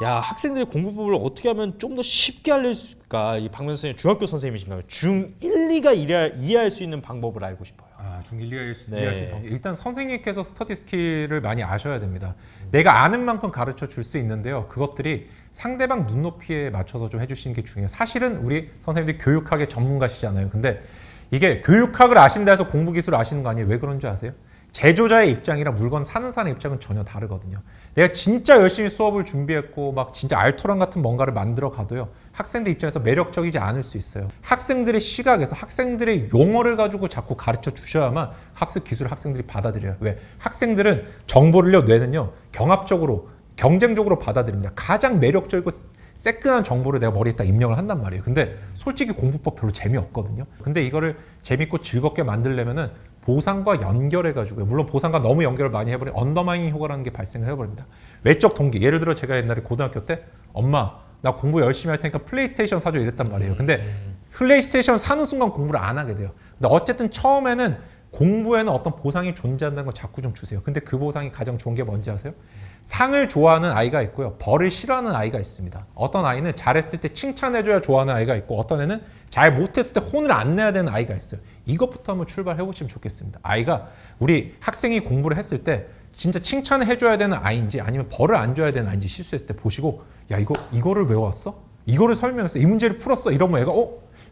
[SPEAKER 4] 학생들이 공부법을 어떻게 하면 좀 더 쉽게 알릴까? 이 박명수 선생님 중학교 선생님이신가요? 중 1, 2가 이해할 수 있는 방법을 알고 싶어요.
[SPEAKER 1] 중 1, 2가 이해할 수 있는 방법. 일단 선생님께서 스터디 스킬을 많이 아셔야 됩니다. 내가 아는 만큼 가르쳐 줄 수 있는데요. 그것들이 상대방 눈높이에 맞춰서 좀 해주시는 게 중요해요. 사실은 우리 선생님들이 교육학의 전문가시잖아요. 근데 이게 교육학을 아신다 해서 공부 기술을 아시는 거 아니에요? 왜 그런 줄 아세요? 제조자의 입장이랑 물건 사는 사람의 입장은 전혀 다르거든요. 내가 진짜 열심히 수업을 준비했고 막 진짜 알토란 같은 뭔가를 만들어 가도요. 학생들 입장에서 매력적이지 않을 수 있어요. 학생들의 시각에서 학생들의 용어를 가지고 자꾸 가르쳐 주셔야만 학습 기술을 학생들이 받아들여요. 왜? 학생들은 정보를요, 뇌는요, 경합적으로 경쟁적으로 받아들입니다. 가장 매력적이고 새끈한 정보를 내가 머리에 딱 입력을 한단 말이에요. 근데 솔직히 공부법 별로 재미없거든요. 근데 이거를 재밌고 즐겁게 만들려면은 보상과 연결해가지고, 물론 보상과 너무 연결을 많이 해버리면 언더마이닝 효과라는 게 발생을 해버립니다. 외적 동기, 예를 들어 제가 옛날에 고등학교 때 엄마 나 공부 열심히 할 테니까 플레이스테이션 사줘 이랬단 말이에요. 근데 플레이스테이션 사는 순간 공부를 안 하게 돼요. 근데 어쨌든 처음에는 공부에는 어떤 보상이 존재한다는 걸 자꾸 좀 주세요. 근데 그 보상이 가장 좋은 게 뭔지 아세요? 상을 좋아하는 아이가 있고요. 벌을 싫어하는 아이가 있습니다. 어떤 아이는 잘했을 때 칭찬해줘야 좋아하는 아이가 있고 어떤 애는 잘 못했을 때 혼을 안 내야 되는 아이가 있어요. 이것부터 한번 출발해 보시면 좋겠습니다. 아이가 우리 학생이 공부를 했을 때 진짜 칭찬을 해줘야 되는 아이인지 아니면 벌을 안 줘야 되는 아이인지 실수했을 때 보시고 야 이거를 외워왔어? 이거를 설명했어? 이 문제를 풀었어? 이러면 애가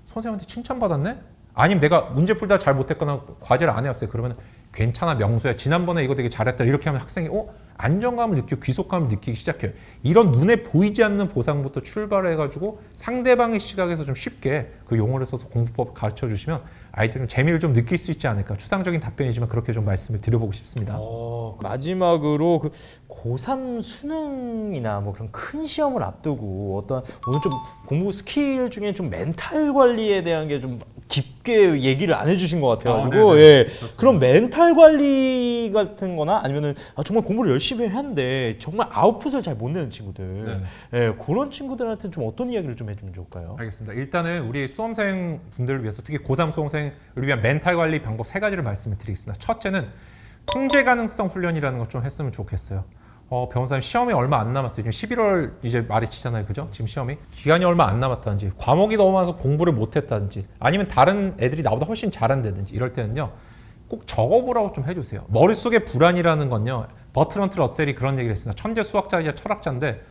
[SPEAKER 1] 선생님한테 칭찬받았네? 아니면 내가 문제 풀다 잘 못했거나 과제를 안 해왔어요. 그러면 괜찮아 명수야 지난번에 이거 되게 잘했다 이렇게 하면 학생이 안정감을 느끼고 귀속감을 느끼기 시작해요. 이런 눈에 보이지 않는 보상부터 출발해가지고 상대방의 시각에서 좀 쉽게 그 용어를 써서 공부법 가르쳐 주시면 아이들은 재미를 좀 느낄 수 있지 않을까. 추상적인 답변이지만 그렇게 좀 말씀을 드려보고 싶습니다.
[SPEAKER 4] 마지막으로 그 고3 수능이나 뭐 그런 큰 시험을 앞두고 어떤 오늘 좀 공부 스킬 중에 좀 멘탈 관리에 대한 게 좀 깊게 얘기를 안 해주신 것 같아가지고 그런 멘탈 관리 같은 거나 아니면은 정말 공부를 열심히 했는데 정말 아웃풋을 잘 못 내는 친구들 그런 친구들한테는 좀 어떤 이야기를 좀 해주면 좋을까요?
[SPEAKER 1] 알겠습니다. 일단은 우리 수험생 분들을 위해서 특히 고3 수험생을 위한 멘탈 관리 방법 3가지를 말씀을 드리겠습니다. 첫째는 통제 가능성 훈련이라는 걸 좀 했으면 좋겠어요. 변호사님 시험이 얼마 안 남았어요. 지금 11월 이제 말이 치잖아요. 그죠? 지금 시험이 기간이 얼마 안 남았다든지 과목이 너무 많아서 공부를 못 했다든지 아니면 다른 애들이 나보다 훨씬 잘한다든지 이럴 때는요. 꼭 적어보라고 좀 해주세요. 머릿속에 불안이라는 건요. 버트런트 러셀이 그런 얘기를 했습니다. 천재 수학자이자 철학자인데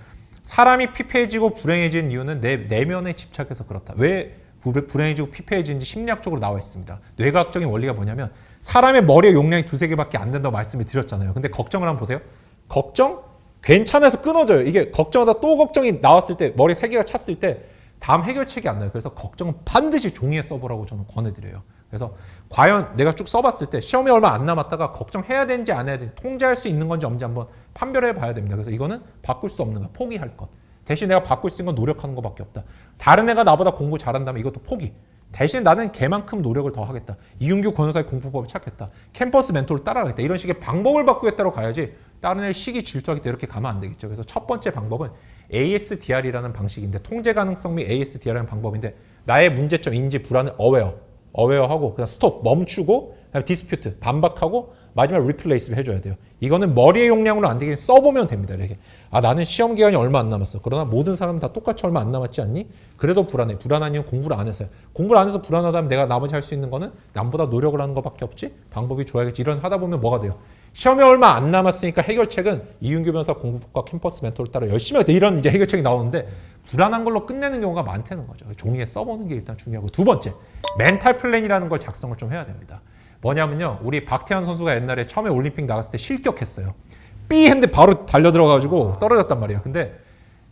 [SPEAKER 1] 사람이 피폐해지고 불행해진 이유는 내 내면에 집착해서 그렇다. 왜 불행해지고 피폐해지는지 심리학적으로 나와 있습니다. 뇌과학적인 원리가 뭐냐면 사람의 머리의 용량이 2-3개밖에 안 된다고 말씀을 드렸잖아요. 근데 걱정을 한번 보세요. 걱정? 괜찮아서 끊어져요. 이게 걱정하다 또 걱정이 나왔을 때 머리에 3개가 찼을 때 다음 해결책이 안 나요. 그래서 걱정은 반드시 종이에 써보라고 저는 권해드려요. 그래서 과연 내가 쭉 써봤을 때 시험이 얼마 안 남았다가 걱정해야 되는지 안 해야 되는지 통제할 수 있는 건지 없는지 한번 판별해 봐야 됩니다. 그래서 이거는 바꿀 수 없는 거야. 포기할 것. 대신 내가 바꿀 수 있는 건 노력하는 것밖에 없다. 다른 애가 나보다 공부 잘한다면 이것도 포기. 대신 나는 걔만큼 노력을 더 하겠다. 이윤규 권호사의 공부법을 찾겠다. 캠퍼스 멘토를 따라가겠다. 이런 식의 방법을 바꾸겠다고 가야지 다른 애를 시기 질투하겠다 이렇게 가면 안 되겠죠. 그래서 첫 번째 방법은 ASDR이라는 방식인데 통제 가능성 및 ASDR이라는 방법인데 나의 문제점, 인지, 불안을 어웨어하고 그다음 스톱, 멈추고 그다음 디스퓨트, 반박하고 마지막 리플레이스를 해줘야 돼요. 이거는 머리의 용량으로 안 되게 써보면 됩니다. 이렇게 나는 시험 기간이 얼마 안 남았어. 그러나 모든 사람은 다 똑같이 얼마 안 남았지 않니? 그래도 불안해. 불안한 이유는 공부를 안 해서요. 공부를 안 해서 불안하다면 내가 나머지 할 수 있는 거는 남보다 노력을 하는 것밖에 없지? 방법이 좋아야겠지. 이런 하다 보면 뭐가 돼요? 시험이 얼마 안 남았으니까 해결책은 이윤규 변호사 공부법과 캠퍼스 멘토를 따라 열심히 하겠다. 이런 이제 해결책이 나오는데 불안한 걸로 끝내는 경우가 많다는 거죠. 종이에 써보는 게 일단 중요하고 두 번째, 멘탈 플랜이라는 걸 작성을 좀 해야 됩니다. 뭐냐면요. 우리 박태환 선수가 옛날에 처음에 올림픽 나갔을 때 실격했어요. 삐 했는데 바로 달려들어가지고 떨어졌단 말이에요. 근데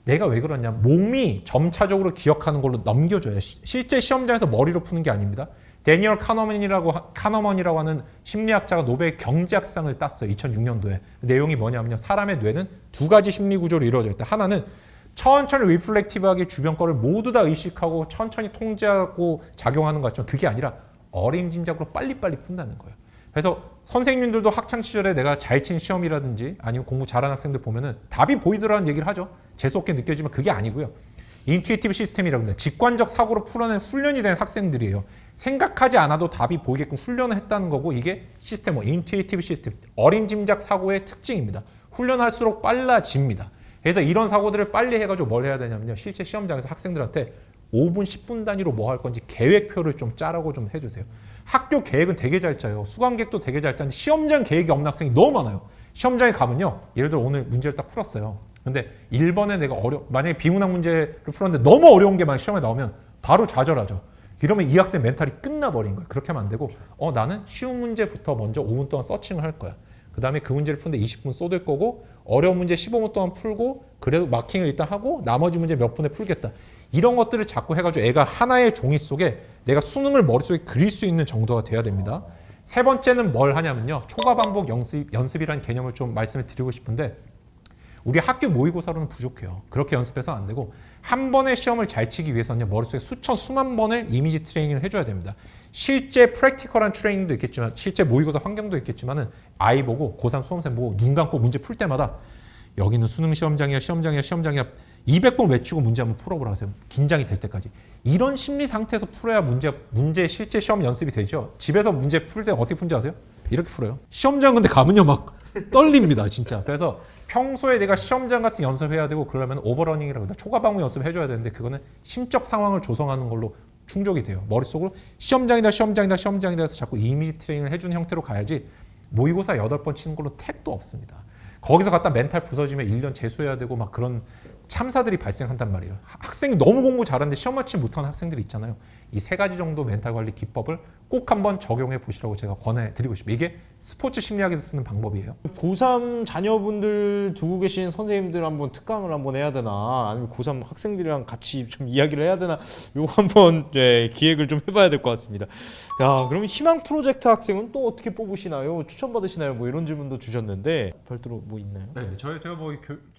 [SPEAKER 1] 내가 왜 그러냐. 몸이 점차적으로 기억하는 걸로 넘겨줘요. 실제 시험장에서 머리로 푸는 게 아닙니다. 데니얼 카너먼이라고 하는 심리학자가 노벨 경제학상을 땄어요. 2006년도에. 내용이 뭐냐면요. 사람의 뇌는 두 가지 심리 구조로 이루어져 있다. 하나는 천천히 리플렉티브하게 주변 거를 모두 다 의식하고 천천히 통제하고 작용하는 것 같지만 그게 아니라 어림짐작으로 빨리빨리 푼다는 거예요. 그래서 선생님들도 학창시절에 내가 잘 친 시험이라든지 아니면 공부 잘하는 학생들 보면은 답이 보이더라는 얘기를 하죠. 재수없게 느껴지면 그게 아니고요. 인투이티브 시스템이라고 합니다. 직관적 사고로 풀어낸 훈련이 된 학생들이에요. 생각하지 않아도 답이 보이게끔 훈련을 했다는 거고 이게 시스템, 인투이티브 시스템, 어림짐작 사고의 특징입니다. 훈련할수록 빨라집니다. 그래서 이런 사고들을 빨리 해가지고 뭘 해야 되냐면요. 실제 시험장에서 학생들한테 5분, 10분 단위로 뭐 할 건지 계획표를 좀 짜라고 좀 해주세요. 학교 계획은 되게 잘 짜요. 수강객도 되게 잘 짜는데 시험장 계획이 없는 학생이 너무 많아요. 시험장에 가면요. 예를 들어 오늘 문제를 딱 풀었어요. 근데 1번에 내가 만약에 비문학 문제를 풀었는데 너무 어려운 게 만약 시험에 나오면 바로 좌절하죠. 이러면 이 학생 멘탈이 끝나버린 거예요. 그렇게 하면 안 되고 나는 쉬운 문제부터 먼저 5분 동안 서칭을 할 거야. 그 다음에 그 문제를 푸는데 20분 쏟을 거고 어려운 문제 15분 동안 풀고 그래도 마킹을 일단 하고 나머지 문제 몇 분에 풀겠다. 이런 것들을 자꾸 해가지고 애가 하나의 종이 속에 내가 수능을 머릿속에 그릴 수 있는 정도가 돼야 됩니다. 세 번째는 뭘 하냐면요. 초과 반복 연습이라는 개념을 좀 말씀을 드리고 싶은데 우리 학교 모의고사로는 부족해요. 그렇게 연습해서는 안 되고 한 번의 시험을 잘 치기 위해서는 머릿속에 수만 번을 이미지 트레이닝을 해줘야 됩니다. 실제 프랙티컬한 트레이닝도 있겠지만 실제 모의고사 환경도 있겠지만은 아이 보고 고3 수험생 보고 눈 감고 문제 풀 때마다 여기는 수능 시험장이야 200번 외치고 문제 한번 풀어보라 하세요. 긴장이 될 때까지. 이런 심리 상태에서 풀어야 문제 실제 시험 연습이 되죠. 집에서 문제 풀 때 어떻게 푸는지 아세요? 이렇게 풀어요. 시험장 근데 가면요 막 떨립니다 진짜. 그래서 평소에 내가 시험장 같은 연습해야 되고 그러려면 오버러닝이라고 합니다. 초과 방문 연습해줘야 되는데 그거는 심적 상황을 조성하는 걸로 충족이 돼요. 머릿속으로 시험장이다 해서 자꾸 이미지 트레이닝을 해주는 형태로 가야지 모의고사 8번 치는 걸로 택도 없습니다. 거기서 갖다 멘탈 부서지면 1년 재수해야 되고 막 그런 참사들이 발생한단 말이에요. 학생이 너무 공부 잘하는데 시험 맞지 못하는 학생들이 있잖아요. 이 세 가지 정도 멘탈 관리 기법을 꼭 한번 적용해 보시라고 제가 권해드리고 싶어요. 이게 스포츠 심리학에서 쓰는 방법이에요.
[SPEAKER 4] 고3 자녀분들 두고 계신 선생님들 한번 특강을 한번 해야 되나 아니면 고3 학생들이랑 같이 좀 이야기를 해야 되나 요거 한번 기획을 좀 해봐야 될 것 같습니다. 야, 그럼 희망 프로젝트 학생은 또 어떻게 뽑으시나요? 추천받으시나요? 뭐 이런 질문도 주셨는데 별도로 뭐 있나요?
[SPEAKER 1] 네, 제가 뭐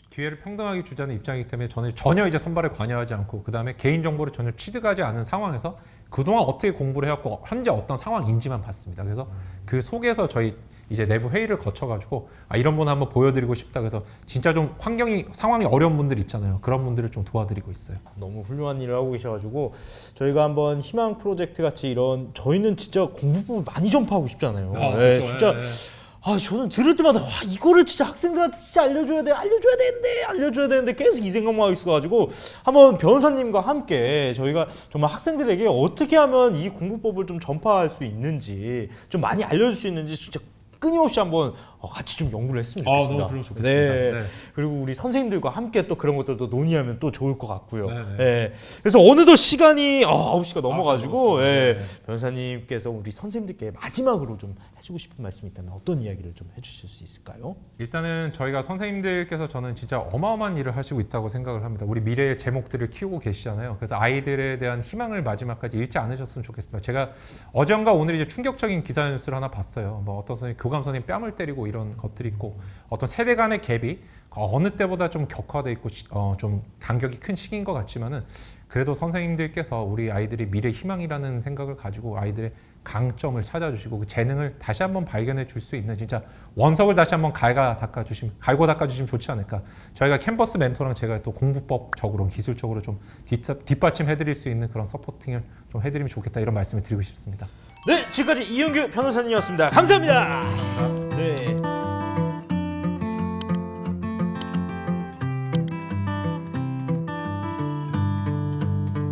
[SPEAKER 1] 기회를 평등하게 주자는 입장이기 때문에 저는 전혀 이제 선발에 관여하지 않고 그 다음에 개인 정보를 전혀 취득하지 않은 상황에서 그동안 어떻게 공부를 해왔고 현재 어떤 상황인지만 봤습니다. 그래서 그 속에서 저희 이제 내부 회의를 거쳐가지고 이런 분 한번 보여드리고 싶다. 그래서 진짜 좀 상황이 어려운 분들 있잖아요. 그런 분들을 좀 도와드리고 있어요.
[SPEAKER 4] 너무 훌륭한 일을 하고 계셔가지고 저희가 한번 희망 프로젝트 같이 이런 저희는 진짜 공부법을 많이 전파하고 싶잖아요. 네,
[SPEAKER 1] 그렇죠.
[SPEAKER 4] 진짜. 저는 들을 때마다 이거를 진짜 학생들한테 진짜 알려줘야 되는데 계속 이 생각만 하고 있어가지고 한번 변호사님과 함께 저희가 정말 학생들에게 어떻게 하면 이 공부법을 좀 전파할 수 있는지 좀 많이 알려줄 수 있는지 진짜 끊임없이 한번 같이 좀 연구를 했으면
[SPEAKER 1] 아,
[SPEAKER 4] 좋겠습니다.
[SPEAKER 1] 너무 그러면 좋겠습니다.
[SPEAKER 4] 네.
[SPEAKER 1] 네.
[SPEAKER 4] 그리고 우리 선생님들과 함께 또 그런 것들도 논의하면 또 좋을 것 같고요.
[SPEAKER 1] 네, 네.
[SPEAKER 4] 예. 그래서 어느덧 시간이 9시가 넘어가지고
[SPEAKER 1] 넘었어요.
[SPEAKER 4] 예.
[SPEAKER 1] 네.
[SPEAKER 4] 변호사님께서 우리 선생님들께 마지막으로 좀 해주고 싶은 말씀이 있다면 어떤 이야기를 좀 해주실 수 있을까요?
[SPEAKER 1] 일단은 저희가 선생님들께서 저는 진짜 어마어마한 일을 하시고 있다고 생각을 합니다. 우리 미래의 제목들을 키우고 계시잖아요. 그래서 아이들에 대한 희망을 마지막까지 잃지 않으셨으면 좋겠습니다. 제가 어젠가 오늘 이제 충격적인 기사 뉴스를 하나 봤어요. 뭐 어떤 선생님, 교감 선생님 뺨을 때리고 이런 것들이 있고 어떤 세대 간의 갭이 어느 때보다 좀 격화돼 있고 좀 간격이 큰 시기인 것 같지만은 그래도 선생님들께서 우리 아이들이 미래 희망이라는 생각을 가지고 아이들의 강점을 찾아주시고 그 재능을 다시 한번 발견해 줄 수 있는 진짜 원석을 다시 한번 갈고 닦아주시면 좋지 않을까. 저희가 캠퍼스 멘토랑 제가 또 공부법적으로 기술적으로 좀 뒷받침해 드릴 수 있는 그런 서포팅을 좀 해드리면 좋겠다 이런 말씀을 드리고 싶습니다.
[SPEAKER 4] 네, 지금까지 이윤규 변호사님이었습니다. 감사합니다.